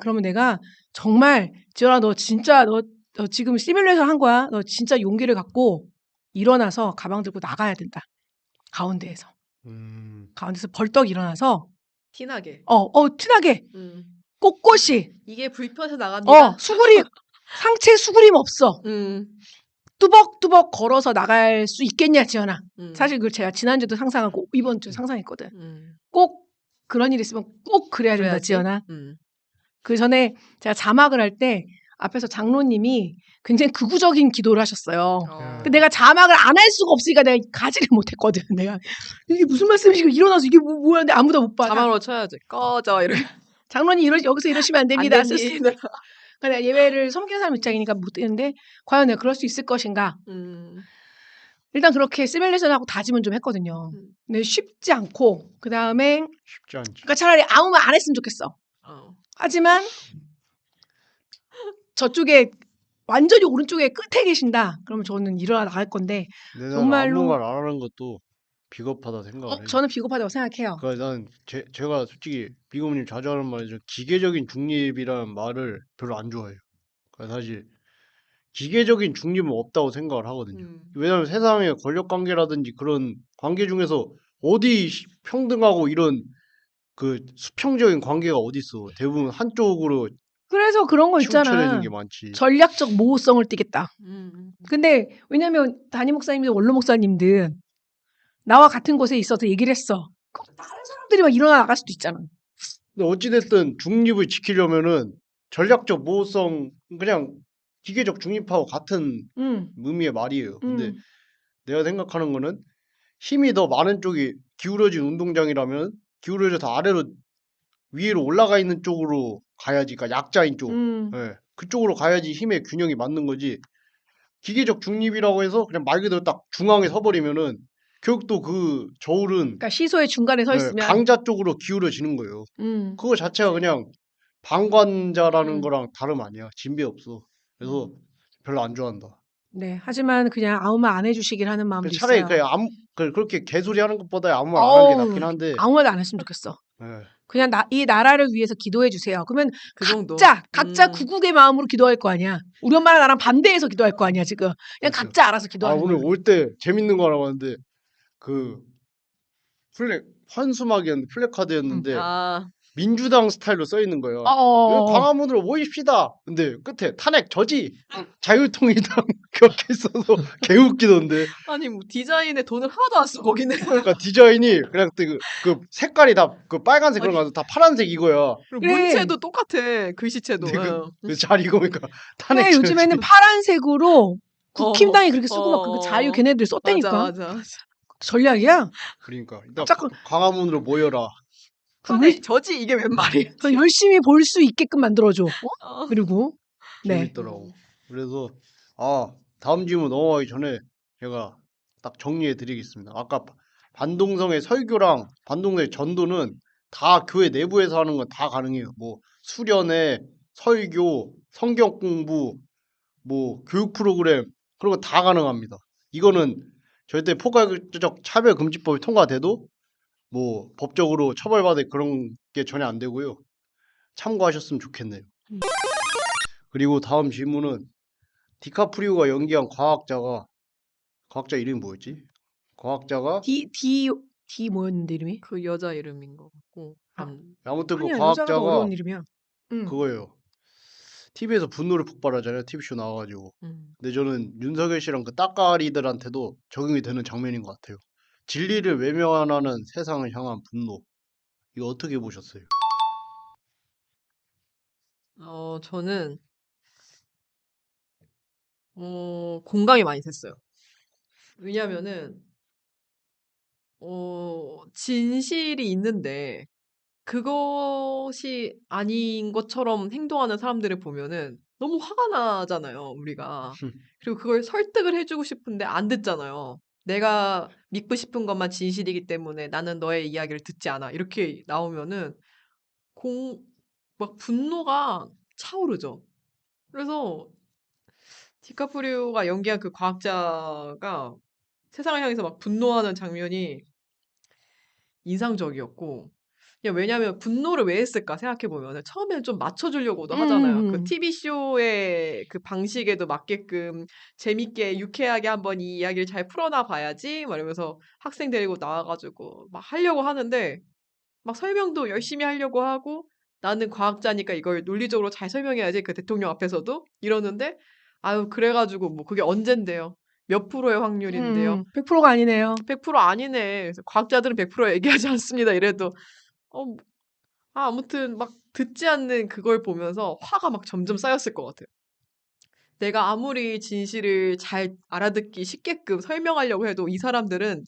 그러면 내가 정말 지연아 너 진짜 너 지금 시뮬레이션 한 거야. 너 진짜 용기를 갖고 일어나서 가방 들고 나가야 된다. 가운데에서 벌떡 일어나서 티나게. 티나게 꼿꼿이 이게 불편해서 나갑니다. 상체 수그림 없어. 음. 뚜벅뚜벅 걸어서 나갈 수 있겠냐 지연아. 사실 그걸 제가 지난주도 상상하고 이번 주 상상했거든. 꼭 그런 일이 있으면 꼭 그래야 된다 그래야지. 지연아. 그 전에 제가 자막을 할 때 앞에서 장로님이 굉장히 극우적인 기도를 하셨어요. 근데 내가 자막을 안 할 수가 없으니까 내가 가지를 못했거든. 내가 이게 무슨 말씀이시고 일어나서 이게 뭐야? 근데 아무도 못 봐. 자막으로 쳐야지. 꺼져 이렇게. 장로님 여기서 이러시면 안 됩니다. 안 됩니다. 그러니까 예배를 섬기는 사람 입장이니까 못 되는데 과연 내가 그럴 수 있을 것인가? 일단 그렇게 시뮬레이션하고 다짐은 좀 했거든요. 근데 쉽지 않고 그 다음에 쉽지 않지. 그러니까 차라리 아무 말 안 했으면 좋겠어. 하지만 저쪽에 완전히 오른쪽에 끝에 계신다. 그러면 저는 일어나 나갈 건데 근데 나는 정말로 아무 말 안 하는 것도 비겁하다 생각을 해. 저는 비겁하다고 생각해요. 그러니까 난 제가 솔직히 비고님 자주 하는 말이죠. 기계적인 중립이라는 말을 별로 안 좋아해요. 그러니까 사실 기계적인 중립은 없다고 생각을 하거든요. 음. 왜냐하면 세상의 권력 관계라든지 그런 관계 중에서 어디 평등하고 이런 그 수평적인 관계가 어디 있어? 대부분 한쪽으로 그래서 그런 거 치우쳐내는 있잖아. 게 많지. 전략적 모호성을 띠겠다. 음. 근데 왜냐면 담임 목사님들, 원로 목사님들 나와 같은 곳에 있어서 얘기를 했어. 그럼 다른 사람들이 막 일어나 나갈 수도 있잖아. 근데 어찌됐든 중립을 지키려면은 전략적 모호성 그냥 기계적 중립하고 같은 응, 의미의 말이에요. 근데 응. 내가 생각하는 거는 힘이 더 많은 쪽이 기울어진 운동장이라면 기울어져서 아래로 위로 올라가 있는 쪽으로 가야지. 그러니까 약자인 쪽. 예. 그쪽으로 가야지 힘의 균형이 맞는 거지. 기계적 중립이라고 해서 그냥 말 그대로 딱 중앙에 서버리면은 결국 또 그 저울은 그러니까 시소의 중간에 서 예, 있으면, 강자 쪽으로 기울어지는 거예요. 음, 그거 자체가 그냥 방관자라는 음. 거랑 다름 아니야. 진배 없어. 그래서 별로 안 좋아한다. 네. 하지만 그냥 아무 말 안 해주시길 하는 마음도 차라리 있어요. 그냥 그렇게 개소리 하는 것보다 아무 말 안 하는 게 어우, 낫긴 한데. 아무 말도 안 했으면 좋겠어. 예. 그냥 이 나라를 위해서 기도해 주세요. 그러면 그 정도. 각자 구국의 마음으로 기도할 거 아니야. 우리 엄마랑 나랑 반대해서 기도할 거 아니야, 지금. 그냥 그렇죠. 각자 알아서 아, 기도하는 오늘 거야. 올 때 재밌는 거 알아봤는데 그 현수막이었는데 플래카드였는데 아. 민주당 스타일로 써 있는 거야. 여기 어어어. 광화문으로 모입시다. 근데 끝에 탄핵 저지 자유통일당 그렇게 있어서 개웃기던데. 아니 뭐 디자인에 돈을 하나도 안 써 거기는. 그러니까 디자인이 그냥 그 색깔이 다 그 빨간색 그런 아니. 거 다 파란색 이거야. 그리고 그래. 문체도 똑같아. 글씨체도. 근데 예. 잘 읽어보니까 탄핵 그래, 저지. 요즘에는 파란색으로 국힘당이 그렇게 쓰고 막 그 자유 걔네들이 맞아, 썼다니까. 맞아. 그러니까 전략이야. 일단 자꾸 광화문으로 모여라. 탄핵 저지 이게 웬 말이야. 더 열심히 볼 수 있게끔 만들어줘. 어. 그리고 네. 재밌더라고. 그래서 다음 질문 넘어가기 전에 제가 딱 정리해 드리겠습니다. 아까 반동성의 설교랑 반동성의 전도는 다 교회 내부에서 하는 건 다 가능해요. 뭐 수련회, 설교, 성경 공부, 뭐 교육 프로그램 그런 거 다 가능합니다. 이거는 절대 포괄적 차별금지법이 통과돼도 뭐 법적으로 처벌받을 그런 게 전혀 안 되고요. 참고하셨으면 좋겠네요. 그리고 다음 질문은 디카프리오가 연기한 과학자 이름이 뭐였지? 과학자가 D 뭐였는데 이름이? 그 여자 이름인 것 같고. 아무튼 그 아니야, 여자가 더 과학자가 어려운 이름이야. 응. 그거예요. TV에서 분노를 폭발하잖아요. TV쇼 나와가지고. 근데 저는 윤석열 씨랑 그 따까리들한테도 적용이 되는 장면인 것 같아요. 진리를 외면하는 세상을 향한 분노. 이거 어떻게 보셨어요? 저는 공감이 많이 됐어요. 왜냐면은 진실이 있는데 그것이 아닌 것처럼 행동하는 사람들을 보면은 너무 화가 나잖아요, 우리가. 그리고 그걸 설득을 해주고 싶은데 안 듣잖아요. 내가 믿고 싶은 것만 진실이기 때문에 나는 너의 이야기를 듣지 않아. 이렇게 나오면은 막 분노가 차오르죠. 그래서 디카프리오가 연기한 그 과학자가 세상을 향해서 막 분노하는 장면이 인상적이었고, 왜냐면 분노를 왜 했을까 생각해 보면은 처음에는 좀 맞춰주려고도 하잖아요. 그 TV쇼의 그 방식에도 맞게끔 재밌게 유쾌하게 한번 이 이야기를 잘 풀어나 봐야지, 막 이러면서 학생 데리고 나와가지고 막 하려고 하는데, 막 설명도 열심히 하려고 하고, 나는 과학자니까 이걸 논리적으로 잘 설명해야지, 그 대통령 앞에서도 이러는데, 아유, 그래가지고 뭐 그게 언젠데요. 몇 프로의 확률인데요. 100%가 아니네요. 100% 아니네. 그래서 과학자들은 100% 얘기하지 않습니다. 이래도 어, 아무튼 막 듣지 않는 그걸 보면서 화가 막 점점 쌓였을 것 같아요. 내가 아무리 진실을 잘 알아듣기 쉽게끔 설명하려고 해도 이 사람들은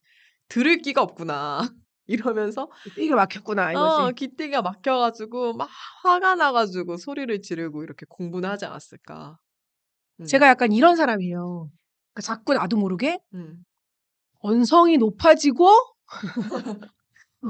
들을 끼가 없구나. 이러면서 이게 막혔구나 이거지. 깃대기가 막혀가지고 막 화가 나가지고 소리를 지르고 이렇게 공부는 하지 않았을까. 제가 약간 이런 사람이에요. 그러니까 자꾸 나도 모르게 음. 언성이 높아지고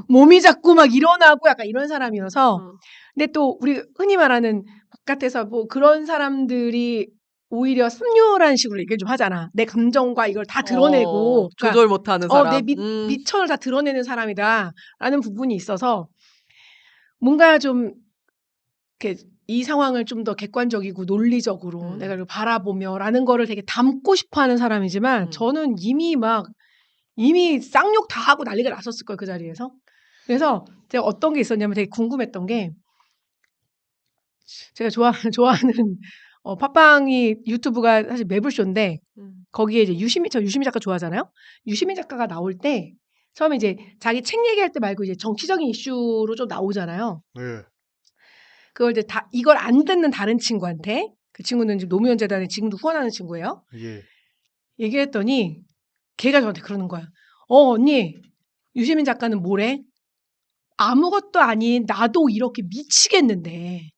몸이 자꾸 막 일어나고 약간 이런 사람이어서. 근데 또 우리 흔히 말하는 바깥에서 뭐 그런 사람들이 오히려 삼류라는 식으로 얘기를 좀 하잖아. 내 감정과 이걸 다 드러내고, 그러니까 조절 못하는 사람. 내 미천을 다 드러내는 사람이다라는 부분이 있어서 뭔가 좀 이렇게 이 상황을 좀 더 객관적이고 논리적으로 음. 내가 이걸 바라보며라는 거를 되게 담고 싶어 하는 사람이지만 음. 저는 이미 쌍욕 다 하고 난리가 났었을 거예요, 그 자리에서. 그래서 제가 어떤 게 있었냐면 되게 궁금했던 게 제가 좋아하는 팟빵이 유튜브가 사실 매불쇼인데 음. 거기에 이제 저 유시민 작가 좋아하잖아요. 유시민 작가가 나올 때 처음에 이제 자기 책 얘기할 때 말고 이제 정치적인 이슈로 좀 나오잖아요. 예. 그걸 이제 이걸 안 듣는 다른 친구한테 그 친구는 지금 노무현 재단에 지금도 후원하는 친구예요. 예. 얘기했더니 걔가 저한테 그러는 거야. 언니 유시민 작가는 뭐래? 아무것도 아닌 나도 이렇게 미치겠는데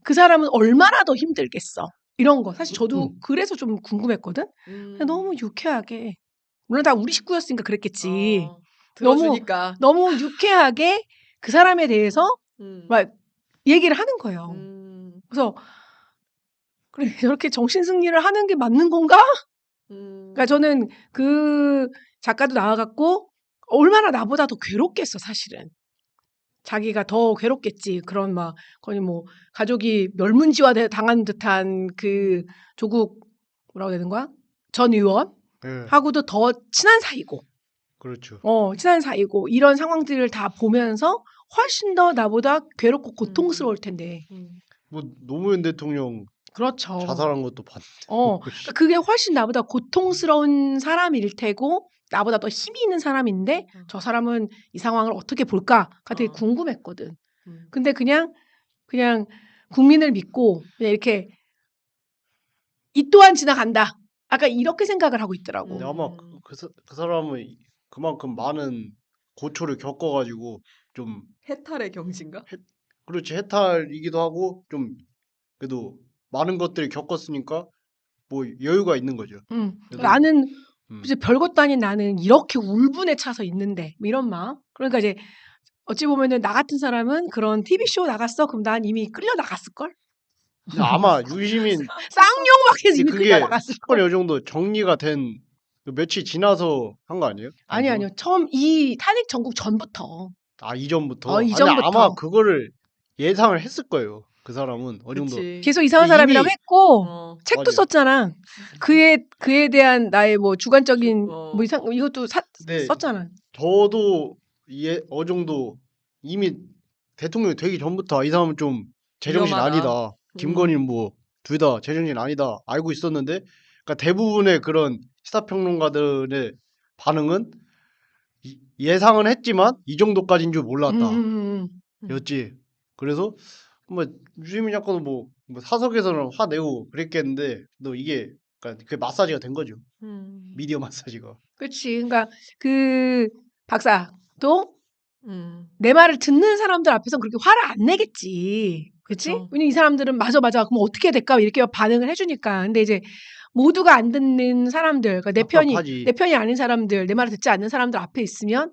그 사람은 얼마나 더 힘들겠어. 이런 거. 사실 저도 그래서 좀 궁금했거든. 근데 너무 유쾌하게 물론 다 우리 식구였으니까 그랬겠지. 들어주니까. 너무 유쾌하게 그 사람에 대해서 음. 막 얘기를 하는 거예요. 음. 그래서 그래 저렇게 정신승리를 하는 게 맞는 건가? 그러니까 저는 그 작가도 나와 갖고 얼마나 나보다 더 괴롭겠어 사실은. 자기가 더 괴롭겠지. 그런 막 거의 뭐 가족이 멸문지화 당한 듯한 그 조국 뭐라고 해야 되는 거야? 전 예. 의원하고도 더 친한 사이고. 그렇죠. 친한 사이고 이런 상황들을 다 보면서 훨씬 더 나보다 괴롭고 고통스러울 텐데. 뭐 노무현 대통령 그렇죠. 자살한 것도 봤는데. 그러니까 그게 훨씬 나보다 고통스러운 사람일 테고 나보다 더 힘이 있는 사람인데 저 사람은 이 상황을 어떻게 볼까가 되게 궁금했거든. 근데 그냥 국민을 믿고 그냥 이렇게 이 또한 지나간다. 아까 이렇게 생각을 하고 있더라고. 근데 아마 그 사람은 그만큼 많은 고초를 겪어가지고 좀 해탈의 경지인가? 그렇지 해탈이기도 하고 좀 그래도 많은 것들을 겪었으니까 뭐 여유가 있는 거죠. 그래도 나는 음. 이제 별것도 아닌 나는 이렇게 울분에 차서 있는데 뭐 이런 마음. 그러니까 이제 어찌 보면은 나 같은 사람은 그런 TV 쇼 나갔어. 그럼 난 이미 끌려 나갔을 걸. 근데 아마 유시민 쌍욕막해서 이미 끌려 그게 나갔을 걸. 사건이 어느 정도 정리가 된 며칠 지나서 한 거 아니에요? 아니요. 처음 이 탄핵 전국 전부터. 아 이전부터. 아니 이전부터. 아마 그거를 예상을 했을 거예요. 그 사람은 어느 정도. 그치. 계속 이상한 이미 사람이라고 했고 책도 맞아요. 썼잖아. 그에 대한 나의 뭐 주관적인 뭐 이것도 네. 썼잖아. 저도 어느 정도 이미 대통령이 되기 전부터 이 사람은 좀 제정신 위험하다. 아니다. 김건희는 뭐 둘 다 제정신 아니다. 알고 있었는데 그러니까 대부분의 그런 시사평론가들의 반응은 예상은 했지만 이 정도까지인 줄 몰랐다. 였지. 그래서 뭐 유시민 작가도 뭐 사석에서는 화내고 그랬겠는데 또 이게 그러니까 그 마사지가 된 거죠. 미디어 마사지가. 그렇지. 그러니까 그 박사도 음. 내 말을 듣는 사람들 앞에서 그렇게 화를 안 내겠지. 그치? 그쵸. 왜냐면 이 사람들은 맞아. 그럼 어떻게 해야 될까? 이렇게 반응을 해주니까. 근데 이제 모두가 안 듣는 사람들, 그러니까 답답하지. 내 편이 아닌 사람들, 내 말을 듣지 않는 사람들 앞에 있으면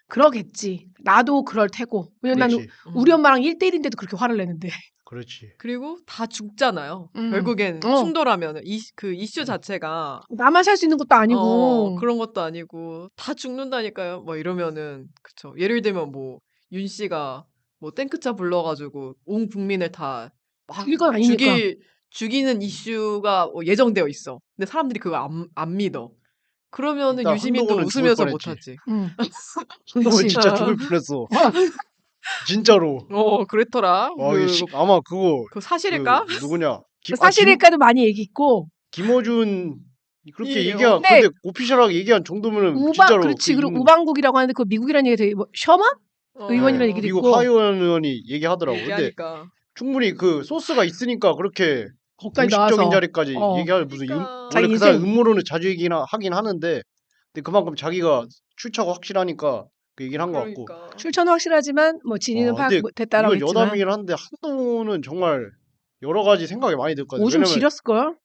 그러겠지. 나도 그럴 테고. 왜냐면 나는 그렇지. 우리 엄마랑 1대1인데도 그렇게 화를 내는데. 그렇지. 그리고 다 죽잖아요. 음. 결국엔 어. 충돌하면은 그 이슈 자체가 나만 살 수 있는 것도 아니고. 그런 것도 아니고 다 죽는다니까요. 뭐 이러면은 그쵸. 예를 들면 뭐 윤 씨가 뭐 탱크차 불러가지고 온 국민을 다 막 죽일 건 아니니까. 죽이는 이슈가 예정되어 있어. 근데 사람들이 그거 안 믿어. 그러면은 일단 유시민도 한동훈은 죽을 웃으면서 뻔했지. 못하지. 한동훈 그치. 진짜 죽을 뻔했어. 진짜로. 그랬더라. 와, 이게 아마 그거 그 사실일까? 누구냐? 사실일까도 많이 얘기 있고. 김어준 그렇게 이, 얘기한 근데 근데 오피셜하게 얘기한 정도면은 진짜로 그렇지. 그 그리고 우방국이라고 하는데 그 미국이라는 얘기 되게 셔먼? 의원이라는 얘기도 미국 있고. 하이원 의원이 얘기하더라고. 근데 얘기하니까. 충분히 그 소스가 있으니까 그렇게 거기까지 공식적인 나와서. 자리까지 얘기할 무슨 그러니까. 원래 자기 그 사람 인생. 음모론을 자주 하긴 하는데 근데 그만큼 자기가 출처가 확실하니까 그 얘기를 한 것 같고. 그러니까. 출처는 확실하지만 뭐 진위는 근데 파악됐다라고 이건 했지만. 여담이긴 한데 한동훈은 정말 여러 가지 생각이 많이 들 거예요. 오줌 왜냐면 지렸을걸?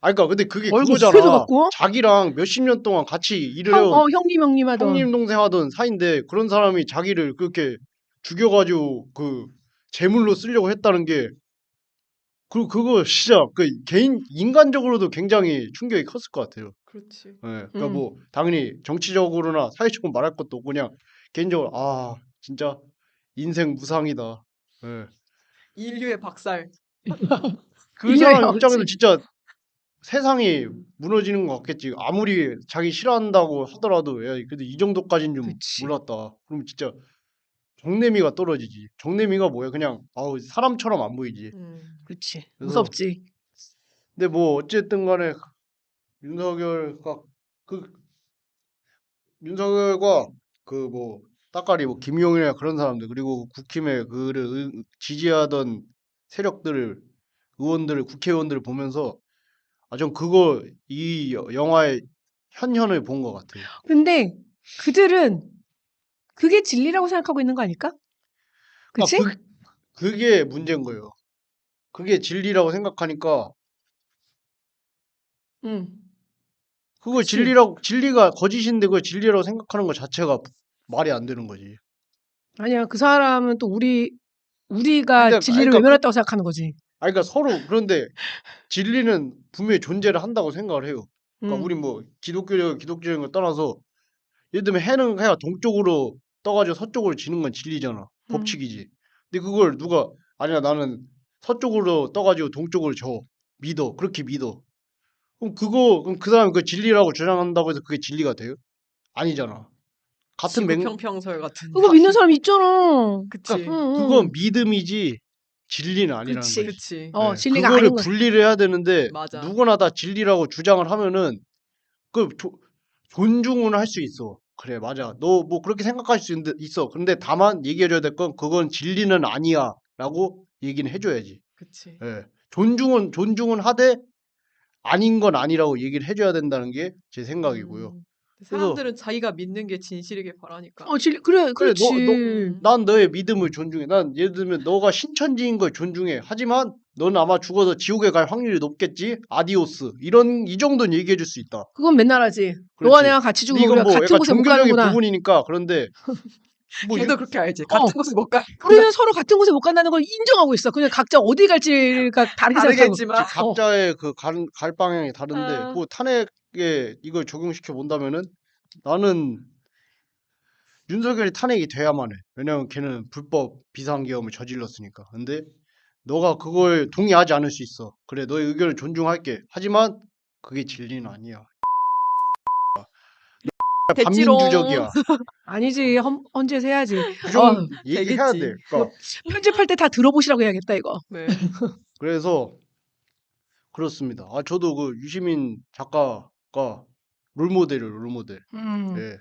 그러니까 근데 그게 얼굴 그거잖아. 흑해져갖고. 자기랑 몇십 년 동안 같이 일을 해온 형님 하던. 형님 동생 하던 사이인데 그런 사람이 자기를 그렇게 죽여가지고 그 제물로 쓰려고 했다는 게 그거 진짜 그 인간적으로도 굉장히 충격이 컸을 것 같아요. 그렇지. 예, 그러니까 뭐 당연히 정치적으로나 사회적으로 말할 것도 없고 그냥 개인적으로 진짜 인생 무상이다. 예. 인류의 박살. 그 인류의 사람 입장에서 어찌. 진짜 세상이 무너지는 것 같겠지. 아무리 자기 싫어한다고 하더라도 야, 그래도 이 정도까지는 좀 그치. 몰랐다. 그럼 진짜 정내미가 떨어지지. 정내미가 뭐야? 그냥 아우 사람처럼 안 보이지. 그치. 그래서 무섭지. 근데 뭐 어쨌든 간에 윤석열과 그 윤석열과 그 뭐 따까리 뭐 김용이나 그런 사람들 그리고 국힘에 그를 지지하던 세력들을 의원들을 국회의원들을 보면서 아 전 그거 이 영화의 현현을 본 것 같아요. 근데 그들은 그게 진리라고 생각하고 있는 거 아닐까? 그치? 그게 문제인 거예요. 그게 진리라고 생각하니까 응. 그걸 그치. 진리가 거짓인데 그걸 진리라고 생각하는 것 자체가 말이 안 되는 거지. 아니야. 그 사람은 또 우리가 근데 진리를 외면했다고 생각하는 거지. 그러니까 서로 그런데 진리는 분명히 존재를 한다고 생각을 해요. 그러니까 우리 음. 뭐 기독교적인 걸 떠나서 예를 들면 해가 동쪽으로 떠가지고 서쪽으로 지는 건 진리잖아. 음. 법칙이지. 근데 그걸 누가 아니야 나는 서쪽으로 떠가지고 동쪽으로 믿어. 그렇게 믿어. 그럼 그 사람이 그 진리라고 주장한다고 해서 그게 진리가 돼요? 아니잖아. 같은 지구 맥 평평설 같은. 그거 믿는 사람 있잖아. 그치. 응, 응. 그건 믿음이지 진리는 아니라는 그치. 거지. 그치. 예, 진리가 그거를 아닌 거. 분리를 해야 되는데 맞아. 누구나 다 진리라고 주장을 하면은 그 존중은 할 수 있어. 그래 맞아. 너 뭐 그렇게 생각할 수 있어. 근데 다만 얘기해줘야 될 건 그건 진리는 아니야라고 얘기는 해줘야지. 그치. 예. 존중은 하되 아닌 건 아니라고 얘기를 해줘야 된다는 게 제 생각이고요. 그래서 사람들은 자기가 믿는 게 진실이길 바라니까. 그래, 그래 그렇지. 난 너의 믿음을 존중해. 난 예를 들면 너가 신천지인 걸 존중해. 하지만 넌 아마 죽어서 지옥에 갈 확률이 높겠지. 아디오스. 이 정도는 얘기해 줄 수 있다. 그건 맨날 하지. 너와 그렇지. 내가 같이 근데 죽으면 이건 우리가 뭐 같은 약간 곳에 못 종교적인 가는구나. 부분이니까 그런데 뭐 걔도 그렇게 알지. 같은 곳에 못 가. 우리는 서로 같은 곳에 못 간다는 걸 인정하고 있어. 그냥 각자 어디 갈지가 다르게 생각하고. 다르겠지만. 각자의 그 갈 방향이 다른데 아. 그 탄핵에 이걸 적용시켜 본다면은 나는 윤석열이 탄핵이 돼야만 해. 왜냐면 걔는 불법 비상계엄을 저질렀으니까. 근데 너가 그걸 동의하지 않을 수 있어. 그래, 너의 의견을 존중할게. 하지만 그게 진리는 아니야. 됐지롱. 반민주적이야. 아니지. 헌재에서 해야지. 그 정도 얘기해야 되겠지. 돼. 그러니까 편집할 때 다 들어보시라고 해야겠다, 이거. 네. 그래서 그렇습니다. 아, 저도 그 유시민 작가가 롤모델. 음. 예.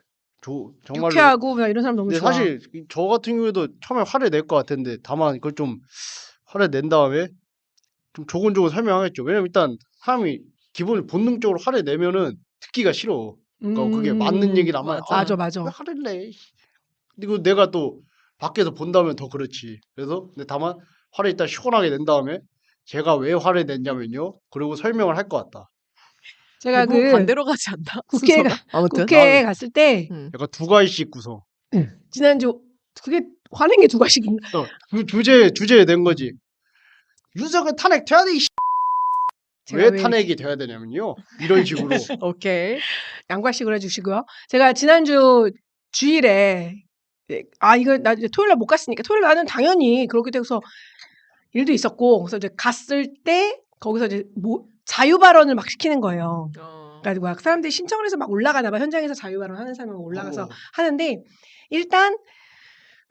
정말로. 유쾌하고 그냥 이런 사람 너무 근데 좋아. 사실 저 같은 경우에도 처음에 화를 낼 것 같은데 다만 그걸 좀 화를 낸 다음에 좀 조곤조곤 설명하겠죠. 왜냐면 일단 사람이 기본 본능적으로 화를 내면은 듣기가 싫어. 그러니까 그게 맞는 얘기를 하면 맞아. 맞아. 왜 화를 내? 그리고 내가 또 밖에서 본다면 더 그렇지. 그래서 근데 다만 화를 일단 시원하게 낸 다음에 제가 왜 화를 냈냐면요. 그리고 설명을 할 것 같다. 제가 대부분 반대로 가지 않나? 국회에 순서가? 아무튼. 국회에 갔을 때 약간 두 가지씩 구성. 지난주 그게 화낸 게 두 가지인가? 그 주제에 낸 거지. 윤석열 탄핵 돼야 돼. 제가 왜 왜 탄핵이 돼야 되냐면요. 이런 식으로. 오케이. 양과식으로 해주시고요. 제가 지난주 주일에 이거 나 이제 토요일 날 못 갔으니까 토요일 날은 당연히 그렇게 돼서 일도 있었고 그래서 이제 갔을 때 거기서 이제 자유 발언을 막 시키는 거예요. 그러니까 막 사람들이 신청을 해서 막 올라가나 봐. 현장에서 자유 발언 하는 사람이 올라가서 하는데 일단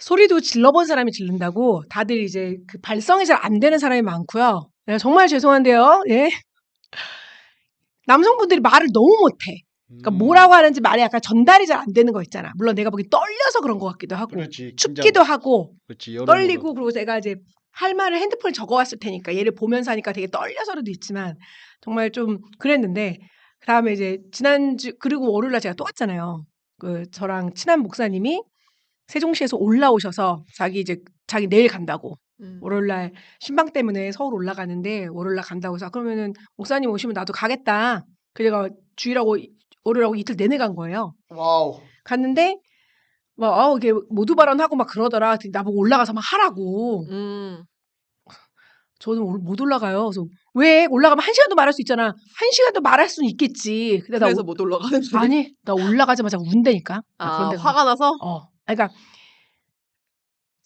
소리도 질러본 사람이 지른다고 다들 이제 그 발성이 잘 안 되는 사람이 많고요. 네, 정말 죄송한데요. 예. 남성분들이 말을 너무 못해. 그러니까 뭐라고 하는지 말이 약간 전달이 잘 안 되는 거 있잖아. 물론 내가 보기 떨려서 그런 것 같기도 하고 그렇지. 춥기도 하고 그렇지. 여러모로. 떨리고 그리고 제가 이제 할 말을 핸드폰에 적어왔을 테니까 얘를 보면서 하니까 되게 떨려서라도 있지만 정말 좀 그랬는데 그다음에 이제 지난주 그리고 월요일날 제가 또 갔잖아요. 그 저랑 친한 목사님이 세종시에서 올라오셔서 자기 내일 간다고 월요일날 신방 때문에 서울 올라가는데 월요일날 간다고 해서 그러면은 목사님 오시면 나도 가겠다. 그래가 주일하고 월요일하고 이틀 내내 간 거예요. 와우. 갔는데 막 이게 모두 발언하고 막 그러더라. 나보고 올라가서 막 하라고. 저는 오늘 못 올라가요. 그래서 왜 올라가면 1시간도 말할 수 있잖아. 1시간도 말할 수는 있겠지. 근데 그래서 못 올라가는 거야? 아니 나 올라가자마자 운다니까. 화가 나서? 그러니까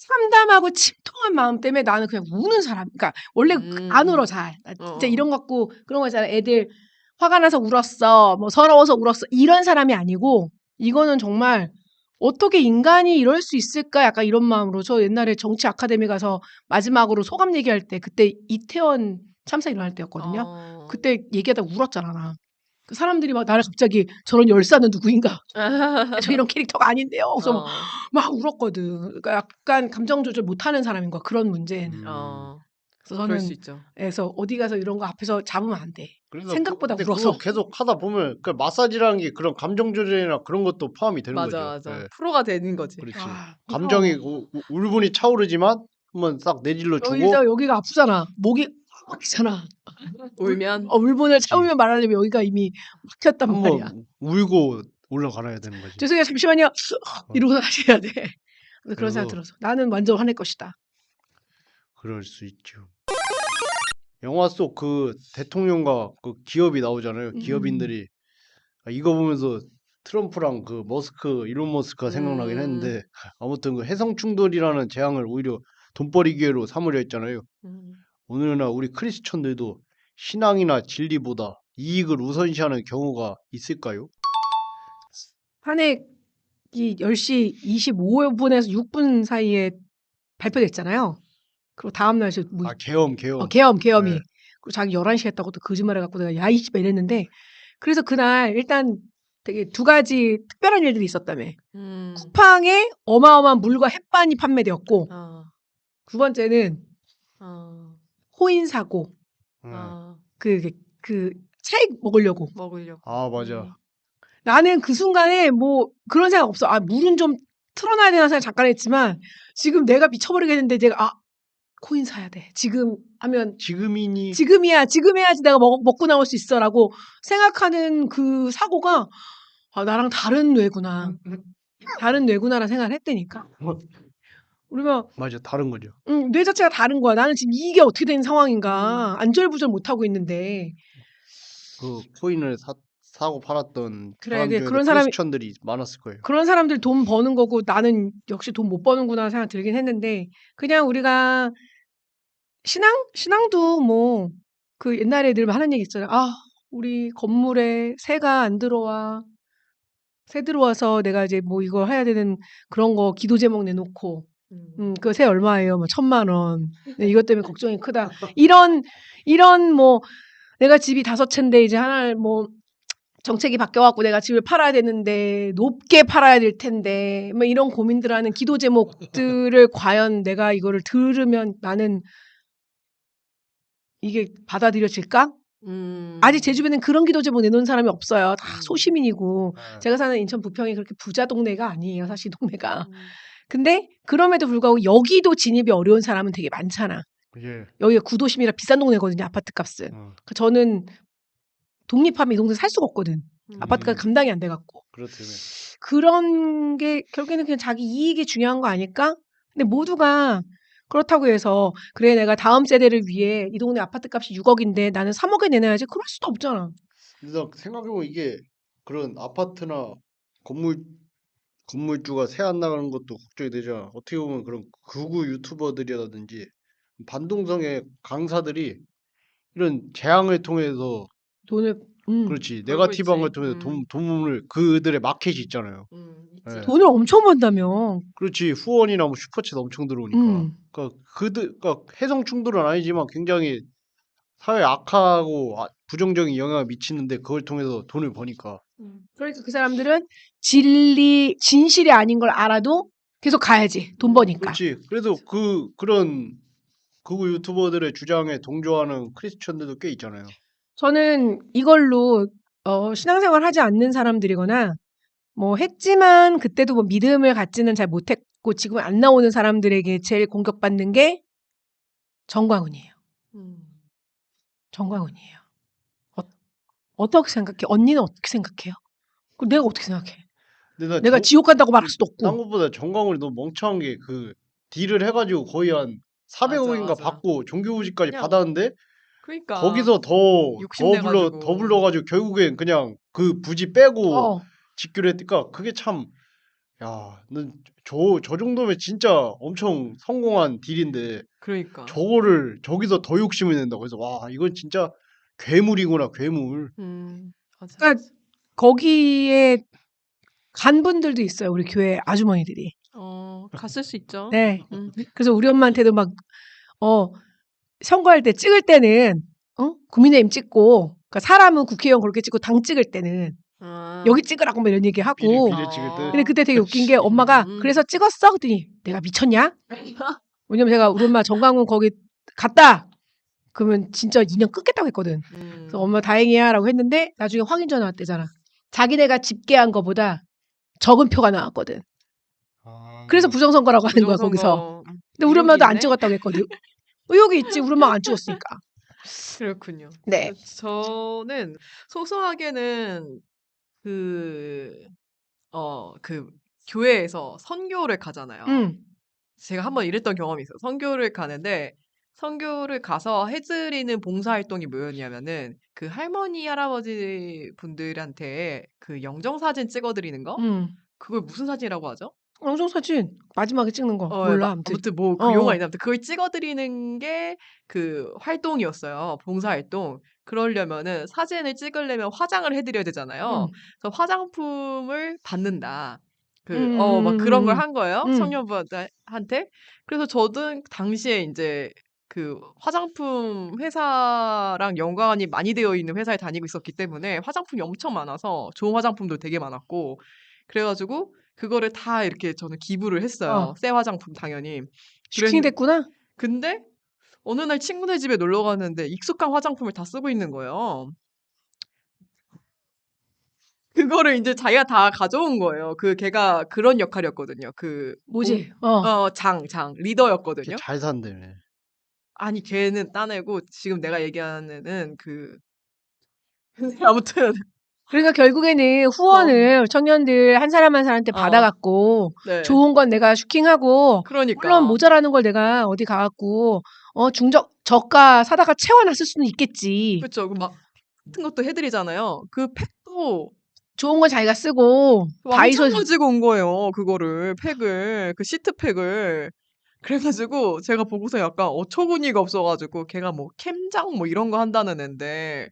참담하고 침통한 마음 때문에 나는 그냥 우는 사람. 그러니까 원래 안 울어 잘. 나 진짜 어. 이런 거 갖고 그런 거 있잖아. 애들 화가 나서 울었어. 뭐 서러워서 울었어. 이런 사람이 아니고 이거는 정말 어떻게 인간이 이럴 수 있을까? 약간 이런 마음으로 저 옛날에 정치 아카데미 가서 마지막으로 소감 얘기할 때 그때 이태원 참사 일어날 때였거든요. 어. 그때 얘기하다 울었잖아 나. 그 사람들이 막 나를 갑자기 저런 열사는 누구인가? 저 이런 캐릭터가 아닌데요. 그래서 어. 막 울었거든. 그러니까 약간 감정 조절 못하는 사람인 거야. 그런 문제는. 어. 그래서 그럴 수 저는 있죠. 그래서 어디 가서 이런 거 앞에서 잡으면 안 돼. 그래서 생각보다 근데 울어서. 그거 계속 하다 보면 그 마사지라는 게 그런 감정 조절이나 그런 것도 포함이 되는 맞아, 거죠. 맞아. 예, 프로가 되는 거지. 그렇지. 아, 감정이 무서워. 울분이 차오르지만 한번 싹 내질러 주고, 여기가 아프잖아. 목이 막히잖아. 울면 울분을 그렇지. 참으면 말하려면 여기가 이미 막혔단 말이야. 한번 울고 올라가야 되는 거지. 죄송해요. 잠시만요. 이러고 다시 해야 돼. 그래서 그런 생각 그래서 들어서 나는 완전 화낼 것이다. 그럴 수 있죠. 영화 속 그 대통령과 그 기업이 나오잖아요. 기업인들이 이거 보면서 트럼프랑 그 머스크, 일론 머스크가 생각나긴 했는데 아무튼 그 해성 충돌이라는 재앙을 오히려 돈벌이 기회로 삼으려 했잖아요. 음. 오늘날 우리 크리스천들도 신앙이나 진리보다 이익을 우선시하는 경우가 있을까요? 탄핵이 10시 25분에서 6분 사이에 발표됐잖아요. 그리고 다음 날 뭐 아, 계엄. 계엄이. 네. 그리고 자기 11시에 했다고 또 거짓말해 갖고 내가 야, 이씨 이랬는데 그래서 그날 일단 되게 두 가지 특별한 일들이 있었다며. 음. 쿠팡에 어마어마한 물과 햇반이 판매되었고 어. 두 번째는 어. 호인 사고. 네. 어. 그 차익 먹으려고. 먹으려고. 아, 맞아. 나는 그 순간에 뭐 그런 생각 없어. 아, 물은 좀 틀어놔야 되나 생각 잠깐 했지만 지금 내가 미쳐버리겠는데 내가 코인 사야 돼. 지금 하면 지금이니 지금이야. 지금 해야지 내가 먹고 나올 수 있어라고 생각하는 그 사고가 나랑 다른 뇌구나. 다른 뇌구나라는 생각을 했다니까. 우리가 맞아, 다른 거죠. 뇌 자체가 다른 거야. 나는 지금 이게 어떻게 된 상황인가. 안절부절 못하고 있는데. 그 코인을 사고 팔았던 그래, 사람 중에도 그런 사람이 크리스천들이 많았을 거예요. 그런 사람들 돈 버는 거고 나는 역시 돈 못 버는구나 생각 들긴 했는데 그냥 우리가 신앙도 뭐 그 옛날에 늘 하는 얘기 있잖아요. 우리 건물에 새가 안 들어와. 새 들어와서 내가 이제 뭐 이거 해야 되는 그런 거 기도 제목 내놓고 그 새 얼마예요? 뭐 1,000,000원. 네, 이것 때문에 걱정이 크다. 이런 뭐 내가 집이 5채인데 이제 하나 뭐 정책이 바뀌어 갖고 내가 집을 팔아야 되는데 높게 팔아야 될 텐데 뭐 이런 고민들 하는 기도 제목들을 과연 내가 이거를 들으면 나는 이게 받아들여질까? 아직 제 주변엔 그런 기도 제목 내놓은 사람이 없어요. 다 소시민이고 네. 제가 사는 인천 부평이 그렇게 부자 동네가 아니에요. 사실 동네가. 근데 그럼에도 불구하고 여기도 진입이 어려운 사람은 되게 많잖아. 예. 여기가 구도심이라 비싼 동네거든요. 아파트 값은. 그러니까 저는 독립하면 이 동네 살 수가 없거든. 아파트가 감당이 안 돼 갖고. 그렇다면 그런 게 결국에는 그냥 자기 이익이 중요한 거 아닐까? 근데 모두가 그렇다고 해서 그래 내가 다음 세대를 위해 이 동네 아파트 값이 6억인데 나는 3억에 내놔야지 그럴 수도 없잖아. 근데 나 생각해보면 이게 그런 아파트나 건물주가 새 안 나가는 것도 걱정이 되잖아. 어떻게 보면 그런 극우 유튜버들이라든지 반동성의 강사들이 이런 재앙을 통해서 돈을 그렇지 벌고 네거티브한 걸 있지. 통해서 돈을 그들의 마켓이 있잖아요. 있지. 예. 돈을 엄청 번다며. 그렇지 후원이나 뭐 슈퍼챗 엄청 들어오니까. 음. 그러니까 해성 충돌은 아니지만 굉장히 사회 악하고 부정적인 영향을 미치는데 그걸 통해서 돈을 버니까. 그러니까 그 사람들은 진실이 아닌 걸 알아도 계속 가야지. 돈 버니까. 그렇지. 그래서 그런 극우 유튜버들의 주장에 동조하는 크리스천들도 꽤 있잖아요. 저는 이걸로 신앙생활 하지 않는 사람들이거나 뭐 했지만 그때도 뭐 믿음을 갖지는 잘 못했고 지금 안 나오는 사람들에게 제일 공격받는 게 정광훈이에요. 정광훈이에요. 어떻게 생각해? 언니는 어떻게 생각해요? 그럼 내가 어떻게 생각해? 근데 내가 지옥 간다고 말할 수도 딴 없고. 것보다 정광훈이 너무 멍청한 게 그 딜을 해가지고 거의 한 400억인가 맞아. 받고 정규직까지 그냥 받았는데 그러니까 거기서 욕심내가지고. 더 불러가지고 결국엔 그냥 그 부지 빼고 어. 직교를 했으니까 그게 참 야, 저 정도면 진짜 엄청 성공한 딜인데 그러니까. 저거를 저기서 더 욕심을 낸다고. 그래서 와, 이건 진짜 괴물이구나, 괴물. 맞아, 그러니까 맞아. 거기에 간 분들도 있어요. 우리 교회 아주머니들이. 갔을 수 있죠. 네. 음. 그래서 우리 엄마한테도 막 선거할 때 찍을 때는 국민의힘 찍고 그러니까 사람은 국회의원 그렇게 찍고 당 찍을 때는 아. 여기 찍으라고 막 이런 얘기하고 비례 찍을 때. 근데 그때 되게 웃긴 게 엄마가 음. 그래서 찍었어? 그랬더니 내가 미쳤냐? 왜냐면 제가 우리 엄마 정강훈 거기 갔다 그러면 진짜 2년 끊겠다고 했거든. 그래서 엄마 다행이야 라고 했는데 나중에 확인 전화 왔대잖아. 자기네가 집계한 거보다 적은 표가 나왔거든. 아, 그래서 부정선거라고 하는 거야 거기서. 부정선거 근데 우리 의혹이 엄마도 안 있네? 찍었다고 했거든. 의혹이 있지. 우리 엄마가 안 찍었으니까. 그렇군요. 네. 저는 소소하게는 그 교회에서 선교를 가잖아요. 제가 한번 이랬던 경험이 있어요. 선교를 가는데 선교를 가서 해드리는 봉사활동이 뭐였냐면은 그 할머니, 할아버지 분들한테 그 영정사진 찍어드리는 거? 그걸 무슨 사진이라고 하죠? 영정사진 마지막에 찍는 거 몰라 아무튼. 아무튼 뭐 그 용어가 있나 아무튼 그걸 찍어드리는 게 그 활동이었어요. 봉사활동. 그러려면은 사진을 찍으려면 화장을 해드려야 되잖아요. 그래서 화장품을 받는다. 막 그런 걸 한 거예요. 청년부한테. 그래서 저도 당시에 이제 그 화장품 회사랑 연관이 많이 되어 있는 회사에 다니고 있었기 때문에 화장품이 엄청 많아서 좋은 화장품도 되게 많았고 그래가지고 그거를 다 이렇게 저는 기부를 했어요. 새 화장품 당연히. 슈팅됐구나. 근데 어느 날 친구네 집에 놀러 갔는데 익숙한 화장품을 다 쓰고 있는 거예요. 그거를 이제 자기가 다 가져온 거예요. 걔가 그런 역할이었거든요. 뭐지? 장, 리더였거든요. 잘 산다며. 아니, 걔는 따내고 지금 내가 얘기하는 애는 아무튼 그러니까 결국에는 후원을 청년들 한 사람 한 사람한테 어. 받아갖고 네. 좋은 건 내가 슈킹하고 그러니까. 물론 모자라는 걸 내가 어디 가갖고 저가 사다가 채워놨을 수는 있겠지. 그렇죠. 막 같은 것도 해드리잖아요. 그 팩도 좋은 건 자기가 쓰고 다이소 왕창 가지고 온 거예요. 그거를 팩을 그 시트팩을 그래가지고 제가 보고서 약간 어처구니가 없어가지고 걔가 뭐 캠장 뭐 이런 거 한다는 앤데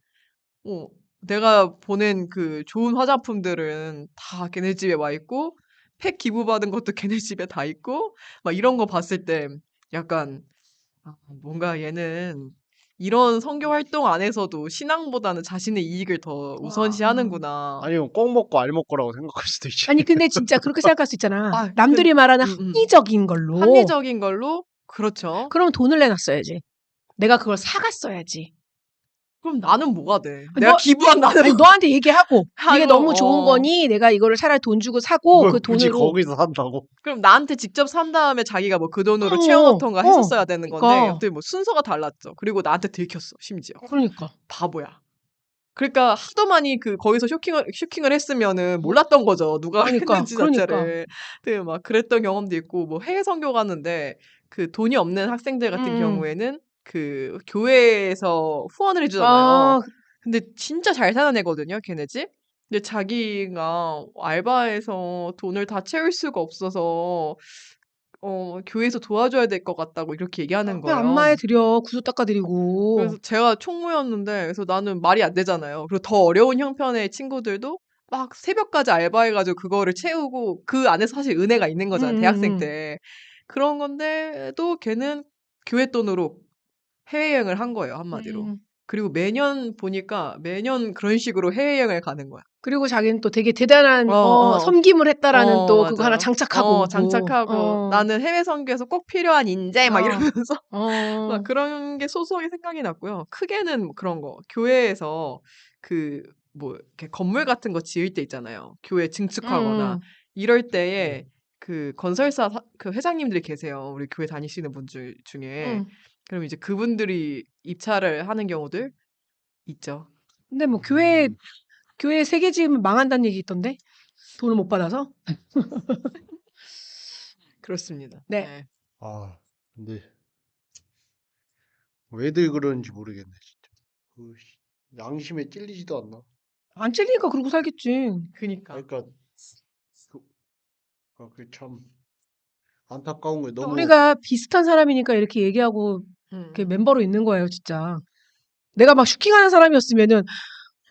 내가 보낸 그 좋은 화장품들은 다 걔네 집에 와 있고 팩 기부받은 것도 걔네 집에 다 있고 막 이런 거 봤을 때 약간 뭔가 얘는 이런 선교 활동 안에서도 신앙보다는 자신의 이익을 더 우선시하는구나. 아니면 꼭 먹고 알 먹고라고 생각할 수도 있지. 아니 근데 진짜 그렇게 생각할 수 있잖아. 아, 남들이 말하는 합리적인 걸로. 합리적인 걸로 그렇죠. 그럼 돈을 내놨어야지. 내가 그걸 사갔어야지. 그럼 나는 뭐가 돼? 아니, 내가 기부한 나는 아니, 너한테 얘기하고 이게 하고, 너무 좋은 거니 내가 이거를 차라리 돈 주고 사고 뭘 그 굳이 돈으로 거기서 산다고. 그럼 나한테 직접 산 다음에 자기가 뭐 그 돈으로 어, 채워넣던가 어, 했었어야 되는 건데 그러니까. 어떻게 뭐 순서가 달랐죠. 그리고 나한테 들켰어 심지어. 그러니까. 바보야. 그러니까 하도 많이 거기서 쇼킹을 했으면은 몰랐던 거죠. 누가 그러니까, 했는지 그러니까. 자체를. 네, 막 그랬던 경험도 있고 뭐 해외 선교 갔는데 그 돈이 없는 학생들 같은 경우에는 그 교회에서 후원을 해주잖아요. 근데 진짜 잘 사는 애거든요, 걔네 집. 근데 자기가 알바해서 돈을 다 채울 수가 없어서 교회에서 도와줘야 될 것 같다고 이렇게 얘기하는 왜 거예요. 안마해 드려 구두 닦아드리고. 그래서 제가 총무였는데 그래서 나는 말이 안 되잖아요. 그리고 더 어려운 형편의 친구들도 막 새벽까지 알바해가지고 그거를 채우고 그 안에서 사실 은혜가 있는 거잖아, 대학생 때. 그런 건데도 걔는 교회 돈으로 해외여행을 한 거예요, 한마디로. 그리고 매년 보니까 매년 그런 식으로 해외여행을 가는 거야. 그리고 자기는 또 되게 대단한 어. 섬김을 했다라는 또 그거 하나 맞아요. 장착하고 오고. 장착하고 나는 해외 선교에서 꼭 필요한 인재 막 이러면서 막 그런 게 소소하게 생각이 났고요. 크게는 뭐 그런 거. 교회에서 뭐 이렇게 건물 같은 거 지을 때 있잖아요. 교회 증축하거나 이럴 때에 그 건설사 그 회장님들이 계세요. 우리 교회 다니시는 분들 중에. 그럼 이제 그분들이 입찰을 하는 경우들 있죠. 근데 뭐 교회 3개 지으면 망한다는 얘기 있던데? 돈을 못 받아서? 그렇습니다. 네. 네. 아, 근데 왜들 그러는지 모르겠네, 진짜. 양심에 찔리지도 않나? 안 찔리니까 그러고 살겠지. 그니까. 그러니까 그게 참 안타까운 거예요. 너무 우리가 비슷한 사람이니까 이렇게 얘기하고 이렇게 멤버로 있는 거예요, 진짜. 내가 막 슈킹하는 사람이었으면은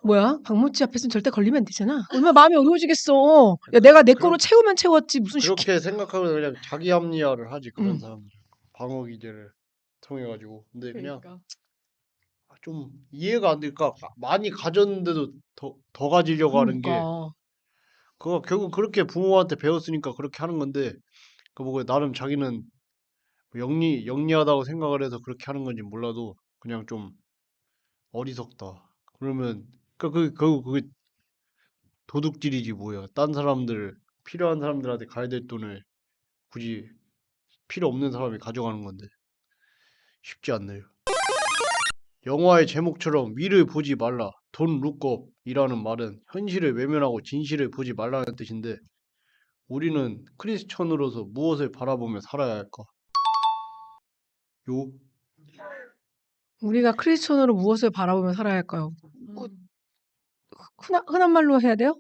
뭐야? 박모찌 앞에서는 절대 걸리면 안 되잖아. 얼마나 마음이 어려워지겠어. 야, 내가 내 거로 채우면 채웠지 무슨 슈킹. 그렇게 생각하면 그냥 자기 합리화를 하지 그런 응. 사람들 방어 기제를 통해 가지고. 근데 그냥 그러니까. 좀 이해가 안 되니까 많이 가졌는데도 더 가지려고 하는 게 그러니까. 그거 결국 그렇게 부모한테 배웠으니까 그렇게 하는 건데 그 보고 나름 자기는 영리하다고 생각을 해서 그렇게 하는 건지 몰라도 그냥 좀 어리석다. 그러면 그게 도둑질이지 뭐야. 딴 사람들 필요한 사람들한테 가야 될 돈을 굳이 필요 없는 사람이 가져가는 건데 쉽지 않네요. 영화의 제목처럼 위를 보지 말라. Don't look up이라는 말은 현실을 외면하고 진실을 보지 말라는 뜻인데 우리는 크리스천으로서 무엇을 바라보며 살아야 할까? 요? 우리가 크리스천으로 무엇을 바라보며 살아야 할까요? 뭐 음. 흔한 말로 해야 돼요?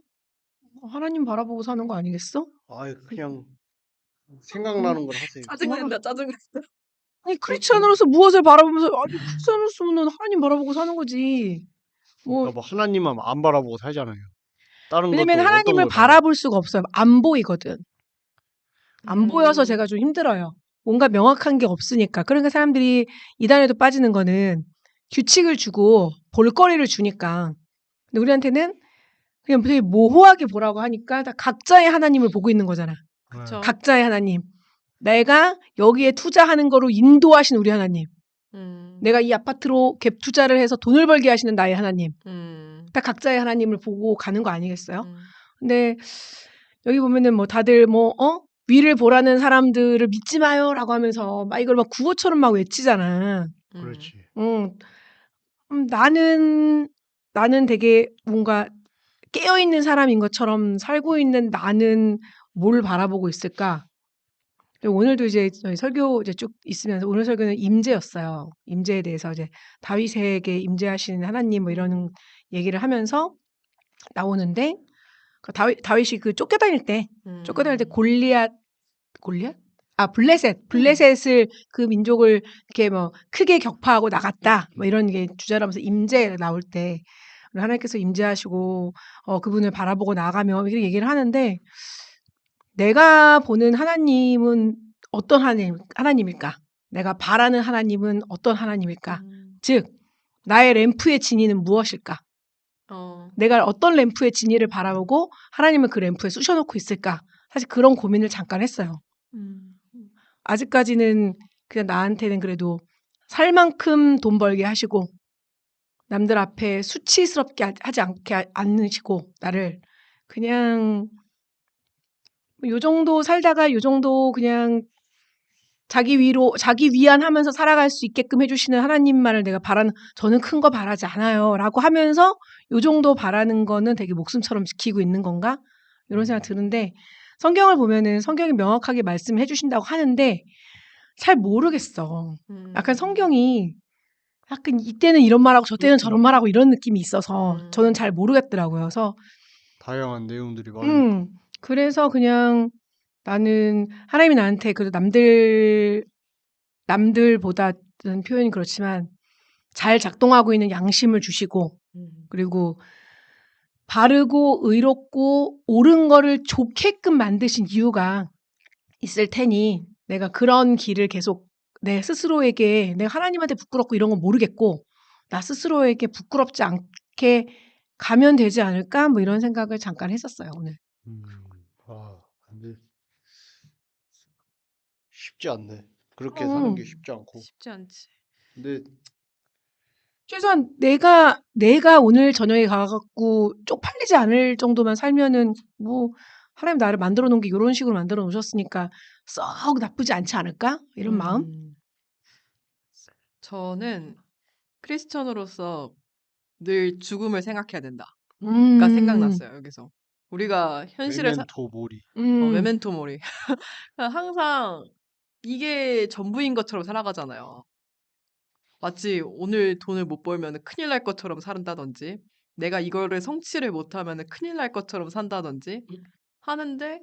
하나님 바라보고 사는 거 아니겠어? 아이 그냥 어, 생각나는 걸 하세요. 짜증난다, 짜증난다. 아니 크리스천 크리스천으로서 무엇을 바라보면서 아니 크리스천으로서는 하나님 바라보고 사는 거지. 뭐 그러니까 뭐 하나님만 안 바라보고 살잖아요. 다른 왜냐면 것도 어떤 하나님을 걸 바라? 바라볼 수가 없어요. 안 보이거든. 안 보여서 음. 제가 좀 힘들어요. 뭔가 명확한 게 없으니까. 그러니까 사람들이 이단에도 빠지는 거는 규칙을 주고 볼거리를 주니까. 근데 우리한테는 그냥 되게 모호하게 보라고 하니까 다 각자의 하나님을 보고 있는 거잖아. 그쵸. 각자의 하나님. 내가 여기에 투자하는 거로 인도하신 우리 하나님. 음. 내가 이 아파트로 갭 투자를 해서 돈을 벌게 하시는 나의 하나님. 음. 다 각자의 하나님을 보고 가는 거 아니겠어요? 음. 근데 여기 보면은 뭐 다들 위를 보라는 사람들을 믿지 마요라고 하면서 막 이걸 막 구호처럼 막 외치잖아. 음. 그렇지. 나는 되게 뭔가 깨어있는 사람인 것처럼 살고 있는 나는 뭘 바라보고 있을까? 근데 오늘도 이제 저희 설교 이제 쭉 있으면서 오늘 설교는 임재였어요. 임재에 대해서 이제 다윗에게 임재하시는 하나님 뭐 이런 얘기를 하면서 나오는데 그 다윗이 그 쫓겨다닐 때 골리앗? 아, 블레셋을 그 민족을 이렇게 뭐 크게 격파하고 나갔다. 뭐 이런 게 주제라면서 임재 나올 때 하나님께서 임재하시고 그분을 바라보고 나가며 이렇게 얘기를 하는데 내가 보는 하나님은 어떤 하나님일까? 내가 바라는 하나님은 어떤 하나님일까? 즉 나의 램프의 진위는 무엇일까? 내가 어떤 램프의 진위를 바라보고 하나님은 그 램프에 쑤셔놓고 있을까? 사실 그런 고민을 잠깐 했어요. 음. 아직까지는 그냥 나한테는 그래도 살 만큼 돈 벌게 하시고 남들 앞에 수치스럽게 하지 않으시고 나를 그냥 요 정도 살다가 요 정도 그냥 자기 위안하면서 살아갈 수 있게끔 해주시는 하나님만을 내가 저는 큰 거 바라지 않아요라고 하면서 요 정도 바라는 거는 되게 목숨처럼 지키고 있는 건가? 이런 생각 드는데 성경을 보면은 성경이 명확하게 말씀해 주신다고 하는데 잘 모르겠어. 약간 성경이 약간 이때는 이런 말하고 저때는 저런 말하고 이런 느낌이 있어서 저는 잘 모르겠더라고요. 그래서 다양한 내용들이 많으니까. 그래서 그냥 나는 하나님이 나한테 그래도 남들보다는 표현이 그렇지만 잘 작동하고 있는 양심을 주시고 그리고 바르고 의롭고 옳은 거를 좋게끔 만드신 이유가 있을 테니 내가 그런 길을 계속 내 스스로에게 내가 하나님한테 부끄럽고 이런 건 모르겠고 나 스스로에게 부끄럽지 않게 가면 되지 않을까? 뭐 이런 생각을 잠깐 했었어요, 오늘. 근데 쉽지 않네. 그렇게 사는 게 음. 쉽지 않고. 쉽지 않지. 근데 최소한 내가 오늘 저녁에 가갖고 쪽팔리지 않을 정도만 살면은 뭐 하나님 나를 만들어 놓은 게 요런 식으로 만들어 놓으셨으니까 썩 나쁘지 않지 않을까? 이런 마음? 저는 크리스천으로서 늘 죽음을 생각해야 된다가 음. 생각났어요, 여기서. 우리가 현실에 메멘토 모리. 메멘토 모리. 항상 이게 전부인 것처럼 살아가잖아요. 마치 오늘 돈을 못 벌면 큰일 날 것처럼 산다든지, 내가 이거를 성취를 못하면 큰일 날 것처럼 산다든지 하는데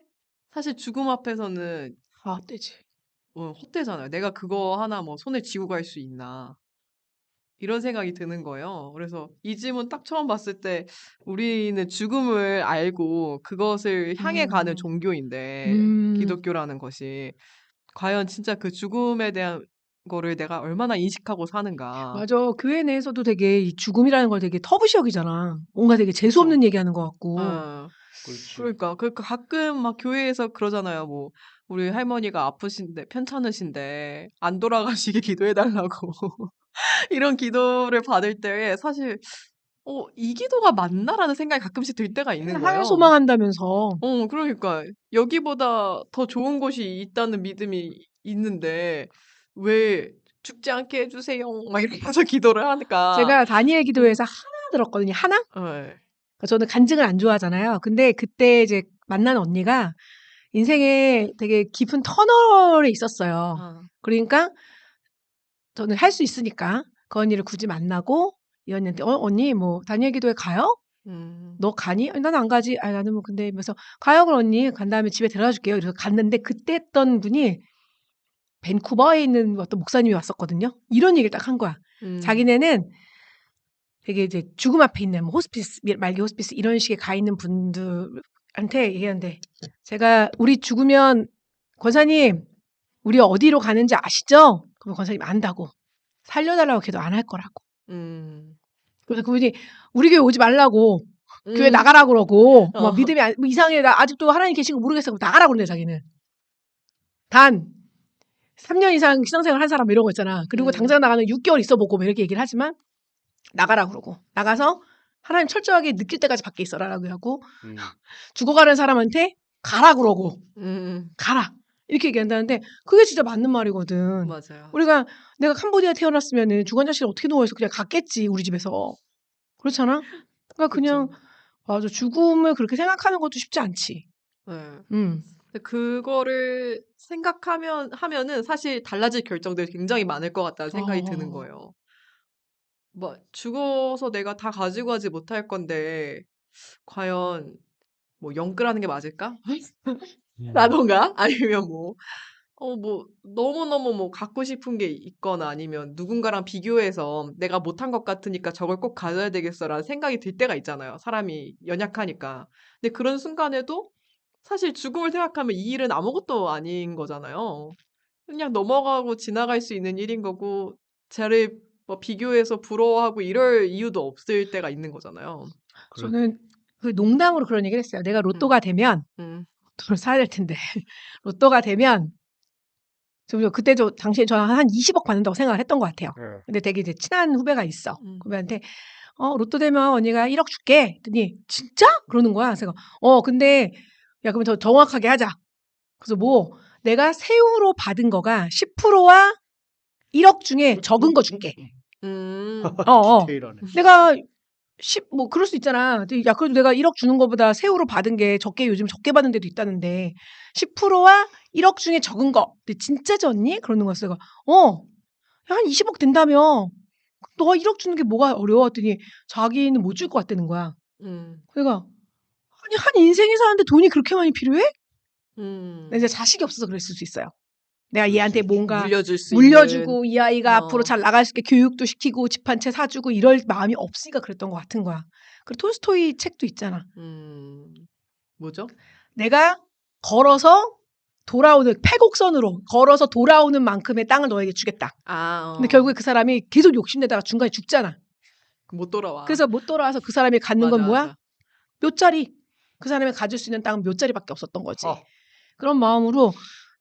사실 죽음 앞에서는 아, 떼지. 헛되잖아요. 내가 그거 하나 뭐 손에 쥐고 갈 수 있나. 이런 생각이 드는 거예요. 그래서 이 질문 딱 처음 봤을 때 우리는 죽음을 알고 그것을 향해 가는 음, 종교인데 음, 기독교라는 것이 과연 진짜 그 죽음에 대한 거를 내가 얼마나 인식하고 사는가. 맞아. 교회 내에서도 되게 이 죽음이라는 걸 되게 터부시 여기잖아. 뭔가 되게 재수 그쵸? 없는 얘기하는 것 같고. 어, 그렇지. 그러니까 가끔 막 교회에서 그러잖아요. 뭐 우리 할머니가 아프신데 편찮으신데 안 돌아가시게 기도해달라고 이런 기도를 받을 때에 사실 이 기도가 맞나라는 생각이 가끔씩 들 때가 있는 하늘 거예요. 소망한다면서. 그러니까 여기보다 더 좋은 곳이 있다는 믿음이 있는데 왜 죽지 않게 해주세요. 막 이러면서 기도를 하니까. 제가 다니엘 음, 기도에서 하나 들었거든요. 하나? 예. 그러니까 저는 간증을 안 좋아하잖아요. 근데 그때 이제 만난 언니가 인생에 되게 깊은 터널에 있었어요. 아, 그러니까 저는 할 수 있으니까 그 언니를 굳이 만나고 이 언니한테 언니 뭐 다니엘 기도회 가요? 음, 너 가니? 아니, 나는 안 가지. 아니, 나는 뭐 근데 그래서 가요 그럼 언니 간 다음에 집에 데려다 줄게요. 그래서 갔는데 그때 했던 분이 밴쿠버에 있는 어떤 목사님이 왔었거든요. 이런 얘기를 딱 한 거야. 음, 자기네는 되게 이제 죽음 앞에 있는 뭐 호스피스, 말기 호스피스 이런 식의 가 있는 분들한테 얘기하는데 제가 우리 죽으면 권사님 우리 어디로 가는지 아시죠? 그럼 권사님 안다고. 살려달라고 해도 안 할 거라고. 음, 그래서 그분이 우리 교회 오지 말라고 교회 음, 나가라 그러고 뭐 어, 믿음이 뭐 이상해 나 아직도 하나님 계신 거 모르겠어 나가라 그러네 자기는. 단 3년 이상 신앙생활 한 사람 이런 거 있잖아. 그리고 음, 당장 나가는 6개월 있어보고 뭐 이렇게 얘기를 하지만 나가라 그러고 나가서 하나님 철저하게 느낄 때까지 밖에 있어라라고 하고 음, 죽어가는 사람한테 가라 그러고 음, 가라 이렇게 얘기한다는데 그게 진짜 맞는 말이거든. 맞아요. 우리가 내가 캄보디아 태어났으면은 주관자실 어떻게 누워있어 그냥 갔겠지 우리 집에서 그렇잖아. 그러니까 그냥 그쵸. 맞아 죽음을 그렇게 생각하는 것도 쉽지 않지. 네. 음. 근데 그거를 하면은 사실 달라질 결정들이 굉장히 많을 것 같다는 생각이 드는 어, 거예요. 뭐, 죽어서 내가 다 가지고 가지 못할 건데, 과연, 뭐, 영끌하는 게 맞을까? 음. 라던가? 아니면 뭐, 너무너무 뭐, 갖고 싶은 게 있거나 아니면 누군가랑 비교해서 내가 못한 것 같으니까 저걸 꼭 가져야 되겠어라는 생각이 들 때가 있잖아요. 사람이 연약하니까. 근데 그런 순간에도 사실 죽음을 생각하면 이 일은 아무것도 아닌 거잖아요. 그냥 넘어가고 지나갈 수 있는 일인 거고, 쟤를 뭐 비교해서 부러워하고 이럴 이유도 없을 때가 있는 거잖아요. 그렇, 저는 그 농담으로 그런 얘기를 했어요. 내가 음, 로또가 되면 음, 돈을 사야 될 텐데 로또가 되면 그때 당시에 저는 한 20억 받는다고 생각을 했던 것 같아요. 예. 근데 되게 이제 친한 후배가 있어. 음, 그 후배한테 로또 되면 언니가 1억 줄게. 했더니 진짜? 그러는 거야. 그래서 근데 야 그러면 더 정확하게 하자. 그래서 뭐 내가 세후로 받은 거가 10%와 1억 중에 적은 거 줄게. 음, 디테일하네. 내가 뭐 그럴 수 있잖아. 야 그래도 내가 1억 주는 거보다 세후로 받은 게 요즘 적게 받는 데도 있다는데 10%와 1억 중에 적은 거. 근데 진짜지 언니? 그러는 거였어. 내가 야, 한 20억 된다며. 너가 1억 주는 게 뭐가 어려워? 했더니 자기는 못 줄 것 같다는 거야. 음, 내가 아니 한 인생이 사는데 돈이 그렇게 많이 필요해? 근데 음. 이제 자식이 없어서 그랬을 수 있어요. 내가 그럴 수 얘한테 있지. 뭔가 물려줄 수 있는, 물려주고 이 아이가 앞으로 어, 잘 나갈 수 있게 교육도 시키고 집 한 채 사주고 이럴 마음이 없으니까 그랬던 것 같은 거야. 그리고 톨스토이 책도 있잖아. 음, 뭐죠? 내가 걸어서 돌아오는 패곡선으로 걸어서 돌아오는 만큼의 땅을 너에게 주겠다. 근데 아, 결국에 그 사람이 계속 욕심내다가 중간에 죽잖아. 못 돌아와. 그래서 못 돌아와서 그 사람이 갖는 건 맞아, 뭐야? 맞아. 묫자리. 그 사람이 가질 수 있는 땅은 묫자리밖에 없었던 거지. 하, 그런 마음으로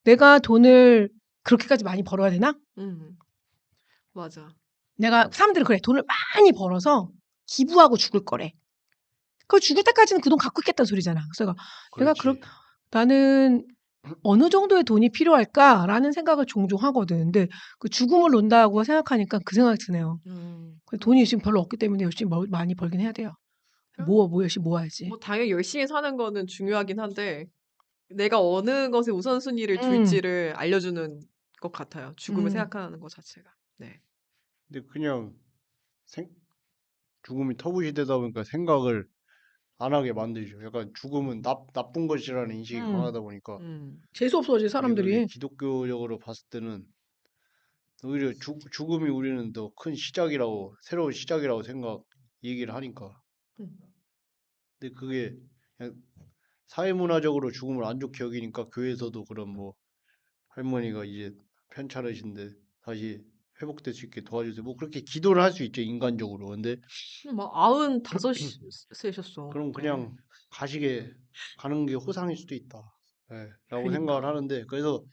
내가 돈을 그렇게까지 많이 벌어야 되나? 음, 맞아. 내가 사람들은 그래. 돈을 많이 벌어서 기부하고 죽을 거래. 그 죽을 때까지는 그 돈 갖고 있겠다는 소리잖아. 그래서 내가 그렇지. 나는 어느 정도의 돈이 필요할까라는 생각을 종종 하거든. 근데 그 죽음을 논다고 생각하니까 그 생각이 드네요. 음, 돈이 지금 별로 없기 때문에 열심히 많이 벌긴 해야 돼요. 그냥 뭐 열심히 모아야지. 뭐 당연히 열심히 사는 거는 중요하긴 한데, 내가 어느 것에 우선순위를 음, 둘지를 알려주는 것 같아요. 죽음을 음, 생각하는 것 자체가. 네. 근데 그냥 생, 죽음이 터부시되다 보니까 생각을 안 하게 만들죠. 약간 죽음은 나쁜 것이라는 인식이 음. 강하다 보니까 재수 없어지 그게 사람들이. 기독교적으로 봤을 때는 오히려 죽음이 우리는 더 큰 시작이라고 새로운 시작이라고 얘기를 하니까. 음. 근데 그게 그냥 사회문화적으로 죽음을 안 좋게 여기니까 교회에서도 그런 뭐 할머니가 이제 편찮으신데 다시 회복될 수 있게 도와주세요. 뭐 그렇게 기도를 할 수 있죠, 인간적으로. 근데 막 95세셨어. 그럼 그냥 가는 게 호상일 수도 있다. 예, 라고 생각을 그니까. 하는데 그래서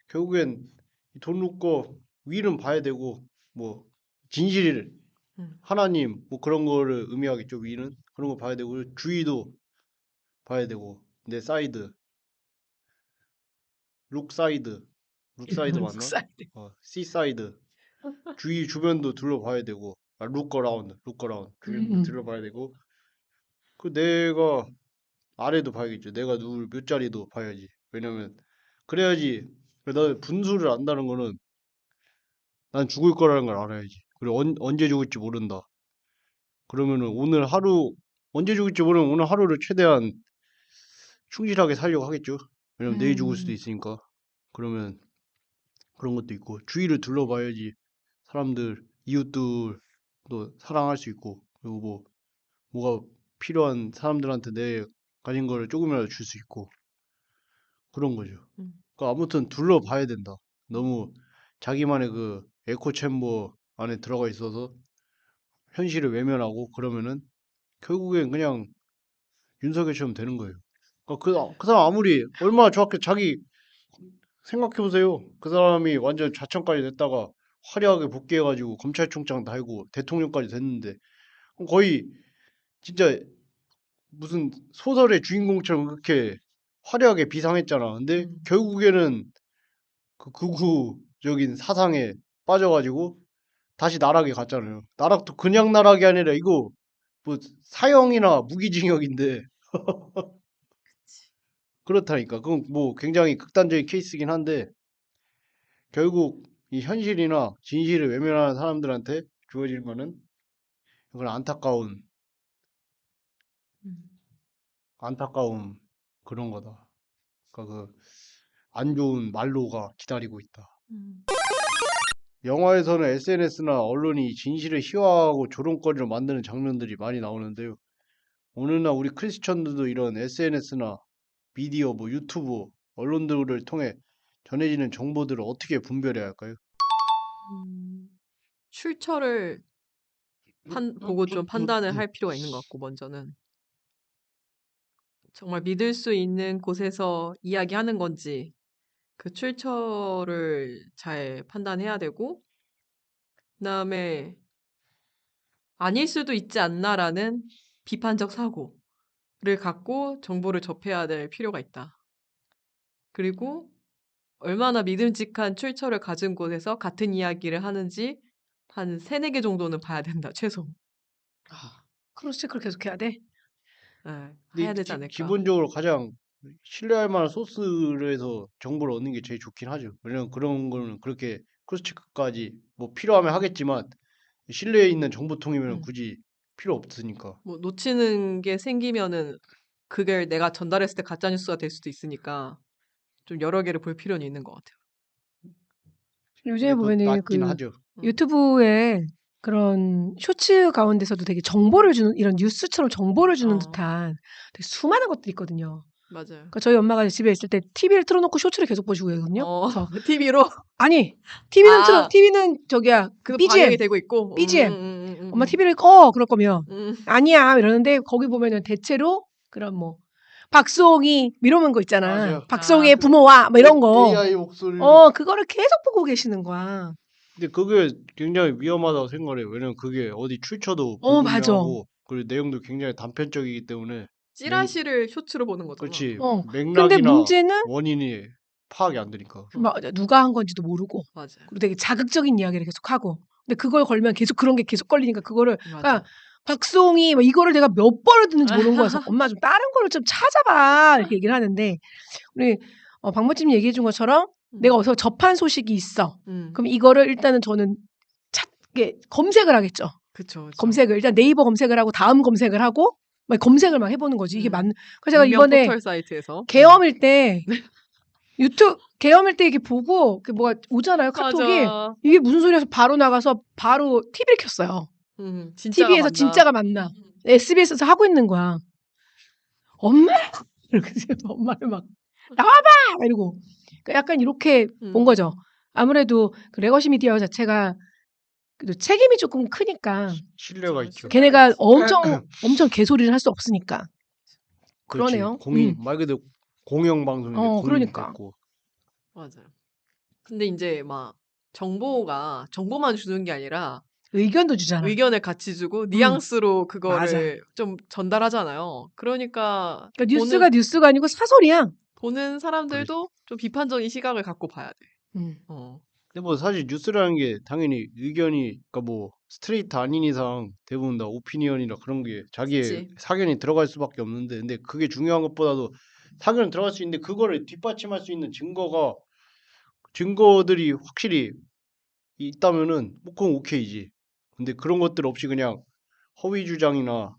결국엔 돈 놓고 위는 봐야 되고 뭐 진실 음. 하나님 뭐 그런 거를 의미하겠죠. 위는 그런 거 봐야 되고 주위도 봐야 되고 내 사이드 룩사이드 맞나? 묵살. C 사이드 주위 주변도 둘러봐야 되고 룩어라운드 주변도 음. 둘러봐야 되고 그 내가 아래도 봐야겠죠. 내가 누울 몇 자리도 봐야지. 왜냐면 그래야지 나 분수를 안다는 거는 난 죽을 거라는 걸 알아야지. 그리고 언제 죽을지 모른다. 그러면은 오늘 하루 언제 죽을지 모르면 오늘 하루를 최대한 충실하게 살려고 하겠죠. 왜냐면 내일 죽을 수도 음. 있으니까. 그러면 그런 것도 있고 주위를 둘러봐야지 사람들 이웃들도 사랑할 수 있고 그리고 뭐가 필요한 사람들한테 내 가진 거를 조금이라도 줄 수 있고 그런 거죠. 음. 그러니까 아무튼 둘러봐야 된다. 너무 자기만의 그 에코 챔버 안에 들어가 있어서 현실을 외면하고 그러면은 결국엔 그냥 윤석열처럼 되는 거예요. 그러니까 그 사람 아무리 얼마나 좋았게 자기 생각해 보세요. 그 사람이 완전 좌천까지 됐다가 화려하게 복귀해가지고 검찰총장 달고 대통령까지 됐는데 거의 진짜 무슨 소설의 주인공처럼 그렇게 화려하게 비상했잖아. 근데 음. 결국에는 그 극우적인 사상에 빠져가지고 다시 나락에 갔잖아요. 나락도 그냥 나락이 아니라 이거 뭐 사형이나 무기징역인데 그렇다니까. 그건 뭐 굉장히 극단적인 케이스긴 한데 결국 이 현실이나 진실을 외면하는 사람들한테 주어지는 거는 이건 음. 안타까운 그런 거다. 그러니까 그 안 좋은 말로가 기다리고 있다. 음. 영화에서는 SNS나 언론이 진실을 희화화하고 조롱거리로 만드는 장면들이 많이 나오는데요. 오늘날 우리 크리스천들도 이런 SNS나 미디어, 뭐 유튜브, 언론들을 통해 전해지는 정보들을 어떻게 분별해야 할까요? 출처를 보고 좀 판단을 할 필요가 있는 것 같고, 먼저는. 정말 믿을 수 있는 곳에서 이야기하는 건지, 그 출처를 잘 판단해야 되고, 그다음에 아닐 수도 있지 않나라는 비판적 사고를 갖고 정보를 접해야 될 필요가 있다. 그리고 얼마나 믿음직한 출처를 가진 곳에서 같은 이야기를 하는지 한 3-4개 정도는 봐야 된다, 최소. 크로스체크를 계속 해야 돼. 예, 근데 해야 되지 않을까. 기본적으로 가장 신뢰할 만한 소스를 해서 정보를 얻는 게 제일 좋긴 하죠. 왜냐면 그런 거는 그렇게 크로스체크까지 뭐 필요하면 하겠지만 신뢰 있는 정보통이면 음. 굳이 필요 없으니까. 뭐 놓치는 게 생기면은 그걸 내가 전달했을 때 가짜 뉴스가 될 수도 있으니까 좀 여러 개를 볼 필요는 있는 것 같아요. 요즘에 그게 더 보면은 낫긴 그 하죠. 유튜브에 그런 쇼츠 가운데서도 되게 정보를 주는 이런 뉴스처럼 정보를 주는 듯한 되게 수많은 것들이 있거든요. 맞아요. 그러니까 저희 엄마가 집에 있을 때 TV를 틀어놓고 쇼츠를 계속 보시고 그러거든요. 그래서 TV로? 아니 TV는 아, TV는 저기야 그 BGM 방영이 되고 있고. 엄마 TV를 꺼 그럴 거면 음. 아니야 이러는데 거기 보면은 대체로 그런 뭐 박수홍이 이러는 거 있잖아. 맞아요. 박수홍의 그 부모와 뭐 이런 거. AI 목소리. 그거를 계속 보고 계시는 거야. 근데 그게 굉장히 위험하다고 생각해요. 왜냐면 그게 어디 출처도 맞아. 불분명하고 그리고 내용도 굉장히 단편적이기 때문에 찌라시를 쇼츠로 보는 거잖아. 그렇지 근데 맥락이나 문제는 원인이 파악이 안 되니까. 누가 한 건지도 모르고 맞아요. 그리고 되게 자극적인 이야기를 계속 하고 근데 그걸 걸면 계속 그런 게 계속 걸리니까 그거를 맞아. 그러니까 박수홍이 뭐 이거를 내가 몇 번을 듣는지 모르는 거여서 엄마 좀 다른 거를 좀 찾아봐 이렇게 얘기를 하는데 우리 박모님 얘기해 준 것처럼 내가 어디서 접한 소식이 있어. 그럼 이거를 일단은 저는 검색을 하겠죠. 그쵸. 검색을 일단 네이버 검색을 하고 다음 검색을 하고 막 검색을 막 해보는 거지. 이게 맞는. 그래서 제가 익명 이번에 포털 사이트에서. 계엄일 때 유튜브 계엄일 때 이게 보고 그 뭐가 오잖아요. 카톡이 맞아. 이게 무슨 소리여서 바로 나가서 바로 TV를 켰어요. 진짜가 TV에서 맞나? 진짜가 맞나? SBS에서 하고 있는 거야. 엄마 이렇게 엄마를 막 나와봐 이러고 그러니까 약간 이렇게 본 거죠. 아무래도 그 레거시 미디어 자체가 그래도 책임이 조금 크니까 신뢰가 있죠. 걔네가 엄청 개소리를 할 수 없으니까 그렇지. 그러네요. 말 그대로 공영 방송인데 공인 그러니까. 됐고. 맞아요. 근데 이제 막 정보만 주는 게 아니라 의견도 주잖아. 의견을 같이 주고 뉘앙스로 그거를 좀 전달하잖아요. 그러니까 그러니까 뉴스가 뉴스가 아니고 사설이야. 보는 사람들도 좀 비판적인 시각을 갖고 봐야 돼. 근데 뭐 사실 뉴스라는 게 당연히 의견이 그러니까 뭐 스트레이트 아닌 이상 대부분 다 오피니언이나 그런 게 자기의 그치. 사견이 들어갈 수밖에 없는데 근데 그게 중요한 것보다도 사견은 들어갈 수 있는데 그거를 뒷받침할 수 있는 증거들이 확실히 있다면은 뭐 그건 오케이지. 근데 그런 것들 없이 그냥 허위 주장이나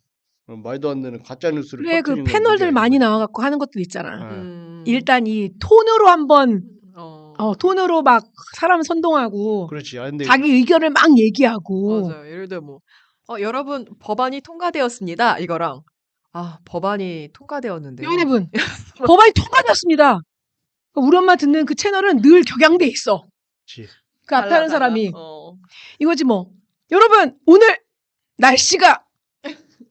그런 말도 안 되는 가짜 뉴스를 그래 그 퍼뜨리는 건 패널들 문제가 많이 있는 나와갖고 하는 것들 있잖아. 거지. 일단 이 톤으로 한번 어. 톤으로 막 사람 선동하고 그렇지. 아 근데 자기 의견을 막 얘기하고 맞아요. 예를 들어 뭐 여러분 법안이 통과되었습니다. 이거랑 법안이 통과되었는데요. 여러분 법안이 통과되었습니다. 우리 엄마 듣는 그 채널은 늘 격양돼 있어. 그렇지. 그 앞에 하는 사람이 어. 이거지 뭐. 여러분 오늘 날씨가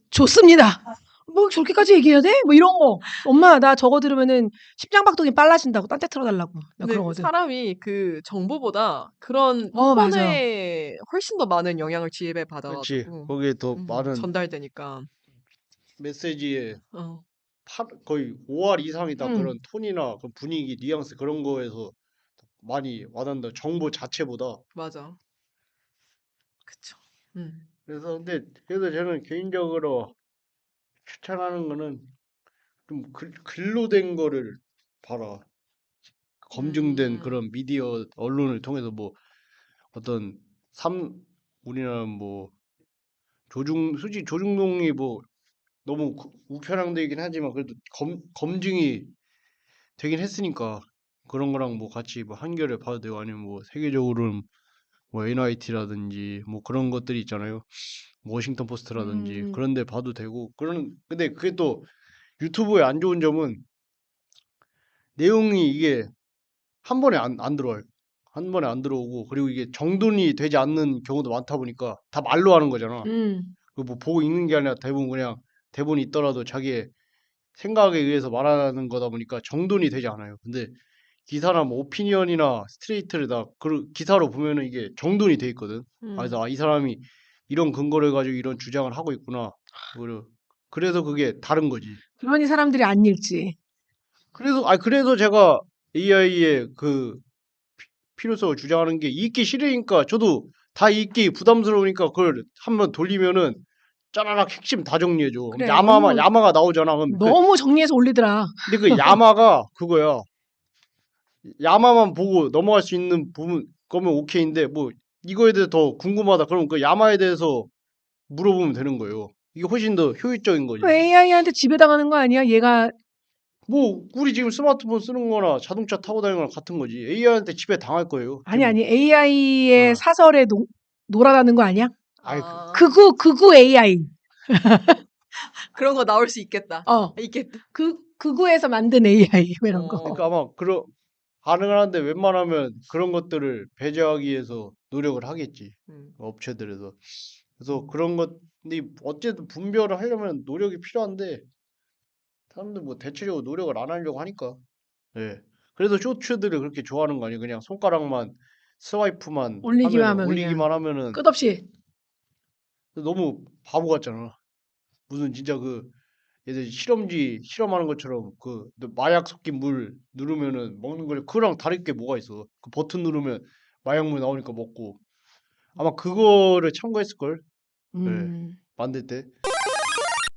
좋습니다. 뭐 저렇게까지 얘기해야 돼? 뭐 이런 거. 엄마 나 저거 들으면은 심장박동이 빨라진다고 딴 데 틀어달라고. 나 근데 그러거든. 사람이 그 정보보다 그런 맞아. 톤에 훨씬 더 많은 영향을 지배 그렇지. 받아가지고 거기에 더 많은 전달되니까. 메시지에 어. 거의 5할 이상이 다 응. 그런 톤이나 그 분위기, 뉘앙스 그런 거에서 많이 와닿는다. 정보 자체보다. 맞아. 그쵸. 그래서 저는 개인적으로 추천하는 거는 좀 글로 된 거를 봐라. 검증된 그런 미디어 언론을 통해서 뭐 어떤 우리나라 뭐 조중동이 뭐 너무 우편향되긴 하지만 그래도 검증이 되긴 했으니까 그런 거랑 뭐 같이 뭐 한겨레 봐도 되고 아니면 뭐 세계적으로는 뭐 NIT라든지 뭐 그런 것들이 있잖아요. 뭐 워싱턴 포스트라든지 그런 데 봐도 되고 근데 그게 또 유튜브의 안 좋은 점은 내용이 이게 한 번에 안 들어와요. 한 번에 안 들어오고 그리고 이게 정돈이 되지 않는 경우도 많다 보니까 다 말로 하는 거잖아. 그 뭐 보고 읽는 게 아니라 대부분 그냥 대본이 있더라도 자기의 생각에 의해서 말하는 거다 보니까 정돈이 되지 않아요. 근데 기사나 뭐 오피니언이나 스트레이트를 다 기사로 보면은 이게 정돈이 돼 있거든. 그래서 이 사람이 이런 근거를 가지고 이런 주장을 하고 있구나. 그래서 그게 다른 거지. 그러니 사람들이 안 읽지. 그래서 제가 AI의 그 필요성을 주장하는 게 읽기 싫으니까 저도 다 읽기 부담스러우니까 그걸 한번 돌리면은 짜라락 핵심 다 정리해줘. 그래, 야마가 나오잖아. 그럼 너무 정리해서 올리더라. 근데 그 야마가 그거야. 야마만 보고 넘어갈 수 있는 부분 거면 오케이인데 뭐 이거에 대해서 더 궁금하다. 그러면 그 야마에 대해서 물어보면 되는 거예요. 이게 훨씬 더 효율적인 거지. AI한테 지배당하는 거 아니야? 얘가 뭐 우리 지금 스마트폰 쓰는 거나 자동차 타고 다니는 거랑 같은 거지. AI한테 지배 당할 거예요. 아니 지금. AI의 사설에 놀아나는 거 아니야? 아이, 극우 AI. 그런 거 나올 수 있겠다. 있겠다. 극우에서 만든 AI 뭐 이런 거. 그러니까 아마 가능은 한데 웬만하면 그런 것들을 배제하기 위해서 노력을 하겠지. 업체들에서. 그래서 근데 어쨌든 분별을 하려면 노력이 필요한데 사람들 뭐 대체적으로 노력을 안 하려고 하니까. 예. 그래서 쇼츠들을 그렇게 좋아하는 거 아니에요. 그냥 손가락만 스와이프만 올리기만 하면은 끝없이. 너무 바보 같잖아. 무슨 진짜 예전에 실험지 실험하는 것처럼 마약 섞인 물 누르면은 먹는 걸 그거랑 다를 게 뭐가 있어. 그 버튼 누르면 마약물 나오니까 먹고 아마 그거를 참고했을 걸. 네. 만들 때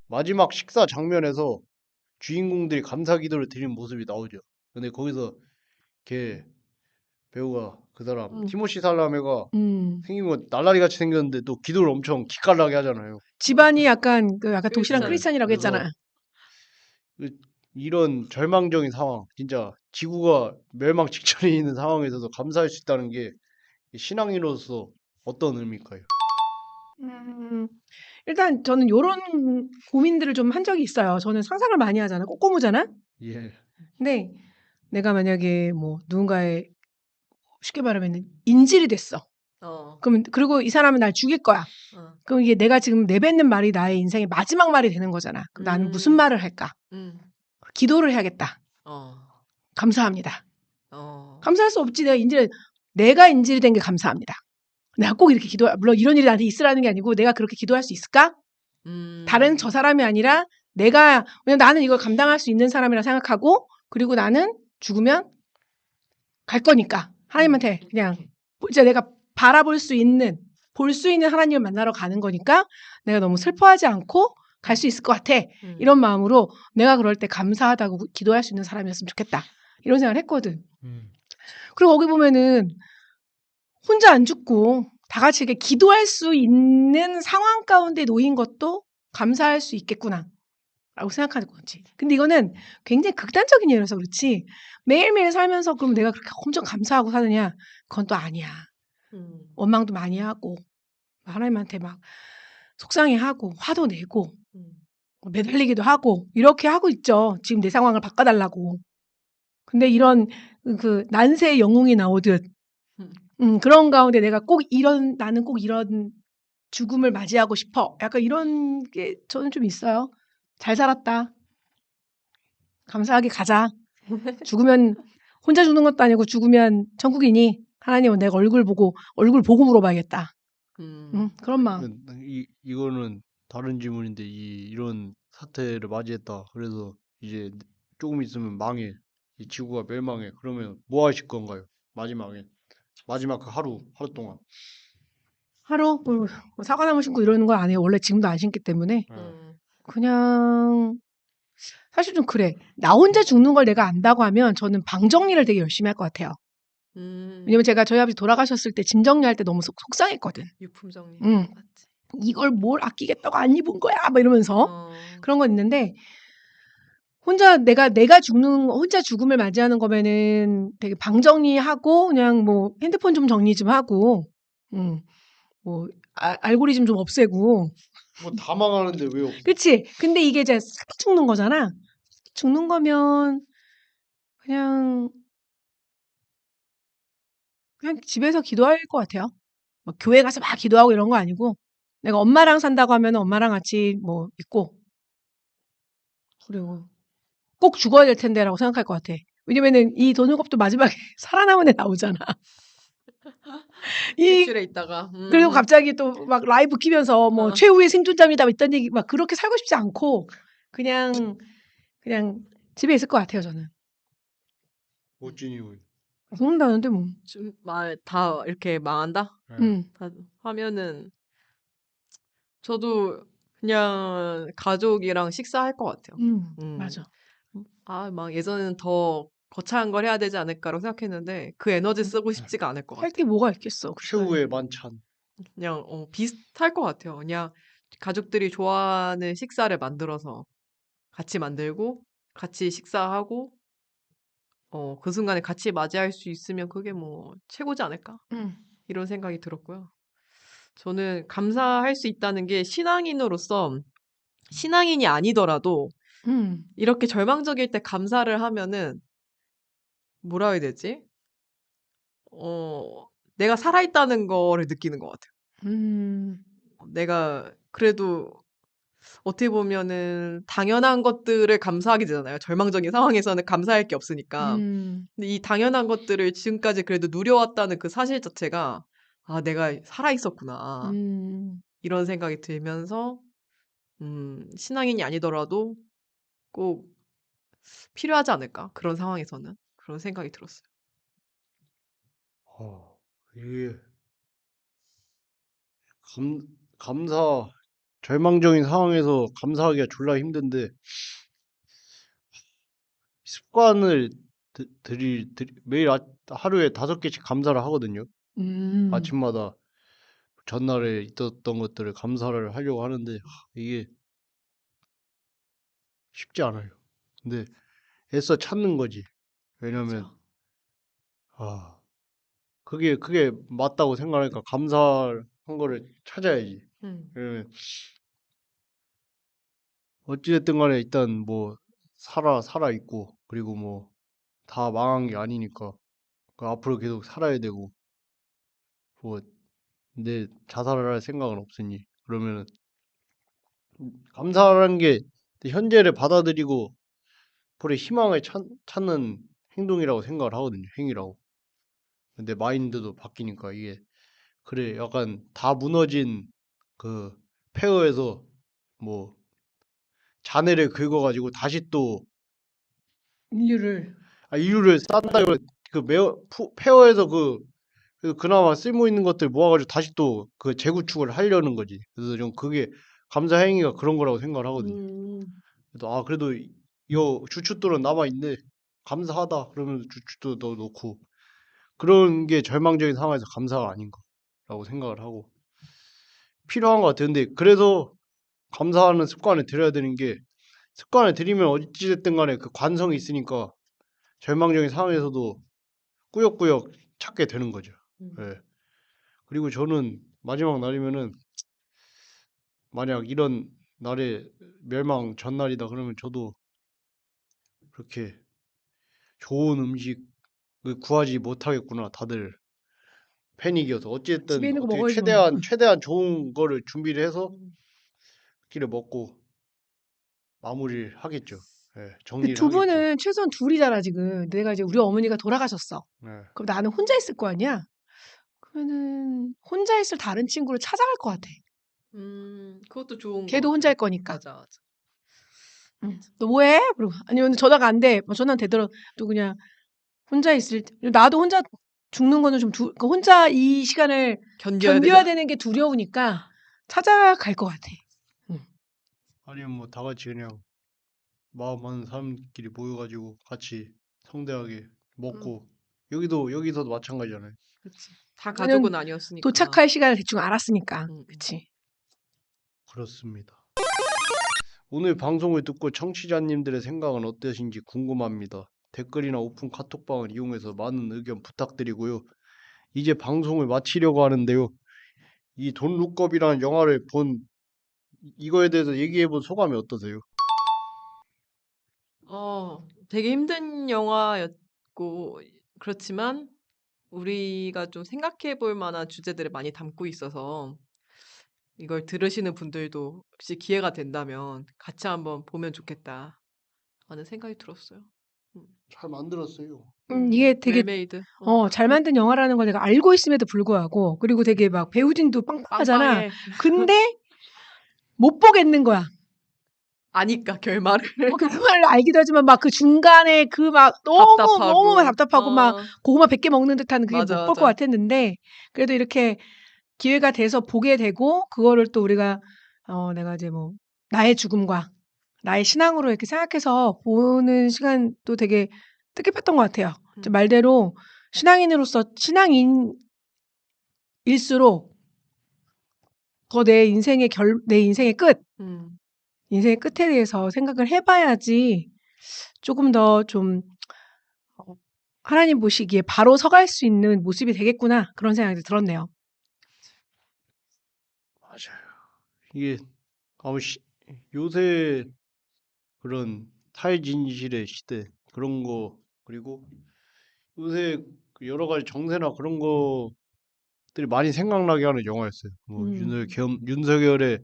마지막 식사 장면에서 주인공들이 감사 기도를 드리는 모습이 나오죠. 근데 거기서 걔 배우가 그 사람 음. 티모시 살라메가 음. 생긴 건 날라리 같이 생겼는데 또 기도를 엄청 기깔나게 하잖아요. 집안이 약간 그 약간 도시락 크리스찬. 크리스찬이라고 그래서 했잖아. 그- 이런 절망적인 상황, 진짜 지구가 멸망 직전에 있는 상황에서도 감사할 수 있다는 게 신앙인으로서 어떤 의미일까요? 음. 일단 저는 요런 고민들을 좀 한 적이 있어요. 저는 상상을 많이 하잖아. 꼬꼬무잖아. 예. 근데 내가 만약에 뭐 누군가의 쉽게 말하면 인질이 됐어. 어. 그럼 그리고 이 사람은 날 죽일 거야. 어. 그럼 이게 내가 지금 내뱉는 말이 나의 인생의 마지막 말이 되는 거잖아. 그럼 나는 무슨 음. 말을 할까? 음. 기도를 해야겠다. 어. 감사합니다. 어. 감사할 수 없지. 내가 인질이 된 게 감사합니다. 내가 꼭 이렇게 물론 이런 일이 나한테 있으라는 게 아니고 내가 그렇게 기도할 수 있을까? 다른 저 사람이 아니라 왜냐면 나는 이걸 감당할 수 있는 사람이라 생각하고 그리고 나는 죽으면 갈 거니까 하나님한테 그냥 이제 내가 볼 수 있는 하나님을 만나러 가는 거니까 내가 너무 슬퍼하지 않고 갈 수 있을 것 같아. 이런 마음으로 내가 그럴 때 감사하다고 기도할 수 있는 사람이었으면 좋겠다. 이런 생각을 했거든. 그리고 거기 보면은 혼자 안 죽고 다 같이 이렇게 기도할 수 있는 상황 가운데 놓인 것도 감사할 수 있겠구나. 라고 생각하는 거지. 근데 이거는 굉장히 극단적인 예라서 그렇지. 매일매일 살면서 그럼 내가 그렇게 엄청 감사하고 사느냐? 그건 또 아니야. 음. 원망도 많이 하고, 하나님한테 막 속상해하고, 화도 내고, 음. 매달리기도 하고, 이렇게 하고 있죠. 지금 내 상황을 바꿔달라고. 근데 이런 그 난세의 영웅이 나오듯, 그런 가운데 나는 꼭 이런 죽음을 맞이하고 싶어. 약간 이런 게 저는 좀 있어요. 잘 살았다. 감사하게 가자. 죽으면 혼자 죽는 것도 아니고 죽으면 천국이니 하나님은 내가 얼굴 보고 물어봐야겠다. 그런 마음. 이거는 다른 질문인데 이런 사태를 맞이했다. 그래서 이제 조금 있으면 망해. 이 지구가 멸망해. 그러면 뭐 하실 건가요? 마지막에. 마지막 그 하루 동안. 하루 뭐 사과나무 신고 이러는 거 안 해요. 원래 지금도 안 신기 때문에 예. 그냥 사실 좀 그래. 나 혼자 죽는 걸 내가 안다고 하면 저는 방 정리를 되게 열심히 할 것 같아요. 왜냐면 제가 저희 아버지 돌아가셨을 때 짐 정리할 때 너무 속상했거든. 유품 정리. 응. 맞지. 이걸 뭘 아끼겠다고 안 입은 거야? 막 이러면서 어. 그런 건 있는데 혼자 죽음을 맞이하는 거면은 되게 방 정리하고 그냥 뭐 핸드폰 좀 정리 좀 하고, 뭐 알고리즘 좀 없애고. 뭐 다 망하는데 왜 없어? 그치? 근데 이게 이제 싹 죽는 거잖아. 죽는 거면 그냥 집에서 기도할 것 같아요. 막 교회 가서 막 기도하고 이런 거 아니고 내가 엄마랑 산다고 하면 엄마랑 같이 뭐 있고 그리고 꼭 죽어야 될 텐데라고 생각할 것 같아. 왜냐면은 이 도둑업도 마지막에 살아남은 애 나오잖아. 이 캡슐에 있다가. 그리고 갑자기 또 막 라이브 키면서 뭐 어. 최후의 생존자입니다 막 이딴 얘기 막 그렇게 살고 싶지 않고 그냥 집에 있을 것 같아요 저는. 멋진 이유. 그런다는데 뭐. 다 이렇게 망한다? 음. 다 하면은 저도 그냥 가족이랑 식사할 것 같아요. 맞아. 막 예전에는 더 거창한 걸 해야 되지 않을까라고 생각했는데 그 에너지 쓰고 싶지가 않을 것 할 같아요. 게 뭐가 있겠어. 그 시간에. 최후의 만찬. 그냥 비슷할 것 같아요. 그냥 가족들이 좋아하는 식사를 만들어서 같이 만들고 같이 식사하고 그 순간에 같이 맞이할 수 있으면 그게 뭐 최고지 않을까? 음. 이런 생각이 들었고요. 저는 감사할 수 있다는 게 신앙인으로서 신앙인이 아니더라도 음. 이렇게 절망적일 때 감사를 하면은 뭐라 해야 되지? 내가 살아있다는 거를 느끼는 것 같아요. 내가 그래도 어떻게 보면은 당연한 것들을 감사하게 되잖아요. 절망적인 상황에서는 감사할 게 없으니까. 근데 이 당연한 것들을 지금까지 그래도 누려왔다는 그 사실 자체가 내가 살아있었구나. 이런 생각이 들면서 신앙인이 아니더라도 꼭 필요하지 않을까? 그런 상황에서는. 그런 생각이 들었어요. 이게 감사, 절망적인 상황에서 감사하기가 졸라 힘든데 습관을 매일 하루에 5개씩 감사를 하거든요. 음. 아침마다 전날에 있었던 것들을 감사를 하려고 하는데 이게 쉽지 않아요. 근데 애써 찾는 거지. 왜냐면 그쵸. 아 그게 맞다고 생각하니까 감사한 거를 찾아야지. 음. 왜냐면 어찌됐든 간에 일단 뭐 살아 있고 그리고 뭐 다 망한 게 아니니까 그 앞으로 계속 살아야 되고 뭐 내 자살을 할 생각은 없으니 그러면은 감사라는 게 현재를 받아들이고 앞으로의 희망을 찾는 행동이라고 생각을 하거든요. 행위라고. 근데 마인드도 바뀌니까 이게 그래 약간 다 무너진 그 폐허에서 뭐 잔해를 긁어가지고 다시 또 인류를. 인류를 쌓는다고 그 폐허에서 그래서 그나마 쓸모 있는 것들 모아가지고 다시 또 그 재구축을 하려는 거지. 그래서 좀 그게 감사 행위가 그런 거라고 생각을 하거든요. 음. 그래도 요 주춧돌은 남아 있네. 감사하다. 그러면 주춧돌 도 놓고 그런 게 절망적인 상황에서 감사가 아닌가라고 생각을 하고 필요한 것 같아요. 근데 그래서 감사하는 습관을 들여야 되는 게 습관을 들이면 어찌됐든 간에 그 관성이 있으니까 절망적인 상황에서도 꾸역꾸역 찾게 되는 거죠. 음. 예. 그리고 저는 마지막 날이면은 만약 이런 날에 멸망 전날이다 그러면 저도 그렇게 좋은 음식을 구하지 못하겠구나. 다들 패닉이어서 집에 어찌됐든 있는 거 어떻게 먹어야지 뭐. 최대한 좋은 거를 준비를 해서 음. 끼를 먹고 마무리를 하겠죠. 예, 근데 정리를 두 하겠지. 분은 최소한 둘이잖아, 지금. 내가 이제 우리 어머니가 돌아가셨어. 예. 그럼 나는 혼자 있을 거 아니야? 그러면은 혼자 있을 다른 친구를 찾아갈 것 같아. 그것도 좋은 것 걔도 같아. 혼자일 거니까. 맞아. 응. 너 뭐해? 그러고 아니면 전화가 안 돼. 뭐 전화 되더라도 그냥 혼자 있을 때 나도 혼자 죽는 거는 좀 그 혼자 이 시간을 견뎌야 견뎌야 되잖아. 되는 게 두려우니까 찾아갈 것 같아. 응. 아니면 뭐 다 같이 그냥 마음 맞는 사람끼리 모여가지고 같이 성대하게 응. 먹고 여기서도 마찬가지잖아요. 그치. 다 왜냐면 가족은 아니었으니까. 도착할 시간을 대충 알았으니까. 음. 그치. 그렇습니다. 오늘 방송을 듣고 청취자님들의 생각은 어떠신지 궁금합니다. 댓글이나 오픈 카톡방을 이용해서 많은 의견 부탁드리고요. 이제 방송을 마치려고 하는데요. 이 돈 룩업이라는 영화를 본 이거에 대해서 얘기해 본 소감이 어떠세요? 되게 힘든 영화였고 그렇지만 우리가 좀 생각해 볼 만한 주제들을 많이 담고 있어서 이걸 들으시는 분들도 혹시 기회가 된다면 같이 한번 보면 좋겠다 하는 생각이 들었어요. 음. 잘 만들었어요. 이게 되게 웰메이드. 잘 만든 영화라는 걸 내가 알고 있음에도 불구하고 그리고 되게 막 배우진도 빵빵하잖아. 빵빵해. 근데 못 보겠는 거야. 아니까 결말을 그걸 알기도 하지만 막 그 중간에 그 막 너무 답답하고. 답답하고 막 고구마 100개 먹는 듯한 그게 맞아, 못 볼 것 맞아. 같았는데 그래도 이렇게 기회가 돼서 보게 되고 그거를 또 우리가 내가 이제 뭐 나의 죽음과 나의 신앙으로 이렇게 생각해서 보는 시간도 되게 뜻깊었던 것 같아요. 음. 말대로 신앙인으로서 신앙인일수록 더 내 인생의 끝, 음. 인생의 끝에 대해서 생각을 해봐야지 조금 더 좀 하나님 보시기에 바로 서갈 수 있는 모습이 되겠구나 그런 생각이 들었네요. 맞아요. 이게 요새 그런 탈진실의 시대 그런 거 그리고 요새 그 여러 가지 정세나 그런 것들이 많이 생각나게 하는 영화였어요. 뭐 윤석열의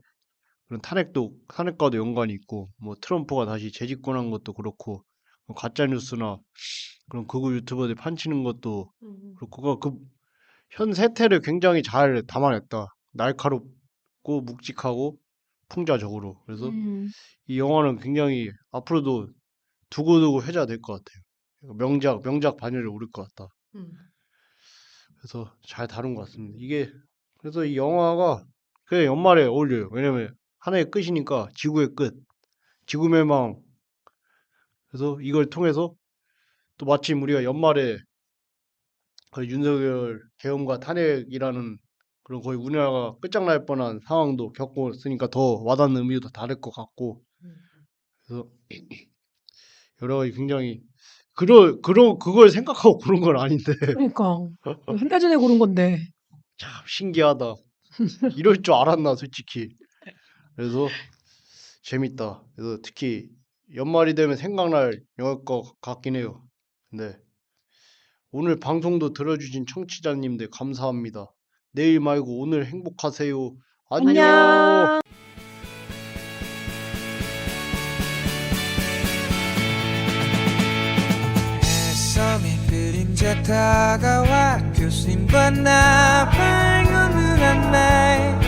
그런 탄핵과도 연관이 있고 뭐 트럼프가 다시 재집권한 것도 그렇고 뭐 가짜 뉴스나 그런 극우 유튜버들 판치는 것도 음. 그렇고 그 현 세태를 굉장히 잘 담아냈다. 날카롭고 묵직하고 풍자적으로. 그래서 음. 이 영화는 굉장히 앞으로도 두고두고 회자될 것 같아요. 명작 반열에 오를 것 같다. 음. 그래서 잘 다룬 것 같습니다. 이게 그래서 이 영화가 그냥 연말에 어울려요. 왜냐면 하나의 끝이니까 지구의 끝, 지구 멸망. 그래서 이걸 통해서 또 마침 우리가 연말에 그 윤석열 계엄과 탄핵이라는 그런 거의 우리나라가 끝장날 뻔한 상황도 겪었으니까 더 와닿는 의미도 다를 것 같고 그래서 여러 가지 굉장히 그걸 생각하고 고른 건 아닌데 그러니까 한 달 전에 고른 건데. 참 신기하다. 이럴 줄 알았나 솔직히. 그래서 재밌다. 그래서 특히 연말이 되면 생각날 영화일 것 같긴 해요. 근데 오늘 방송도 들어주신 청취자님들 감사합니다. 내일 말고 오늘 행복하세요. 안녕. 안녕. 해성의 그림자 다가와 교수님과 나 발견을 날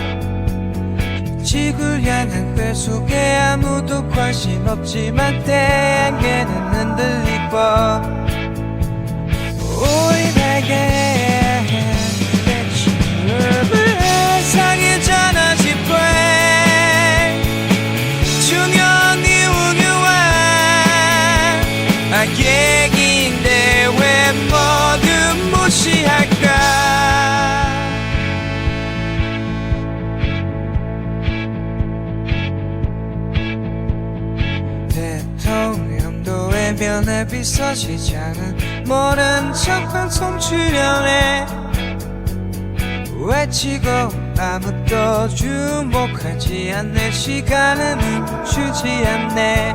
지구를 향한 궤 속에 아무도 관심 없지만 태양계는 흔들리고 우리에게 세상의 전화지표 중요한 이유와 얘기인데 왜 모두 무시할까. 대통령도 외면의 비서실장은 모른 척 방송 출연해 외치고 아무도 주목하지 않네. 시간은 멈추지 않네.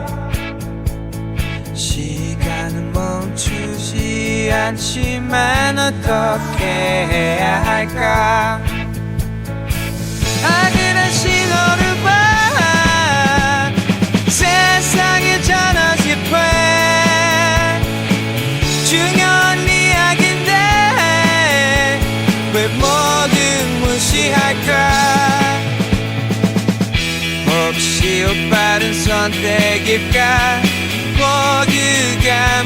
시간은 멈추지 않지만 어떻게 해야 할까. 아그한 신호를 봐. 세상의 전화지표 중요한 이야기인데 왜 모두 무시할까. 혹시 올바른 선택일까. 모두가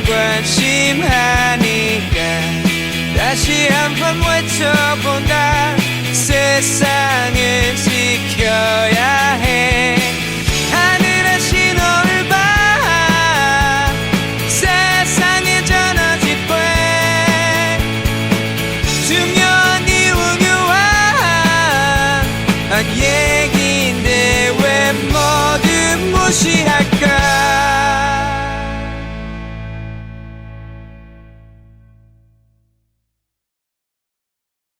무관심하니까 다시 한번 외쳐본다. 세상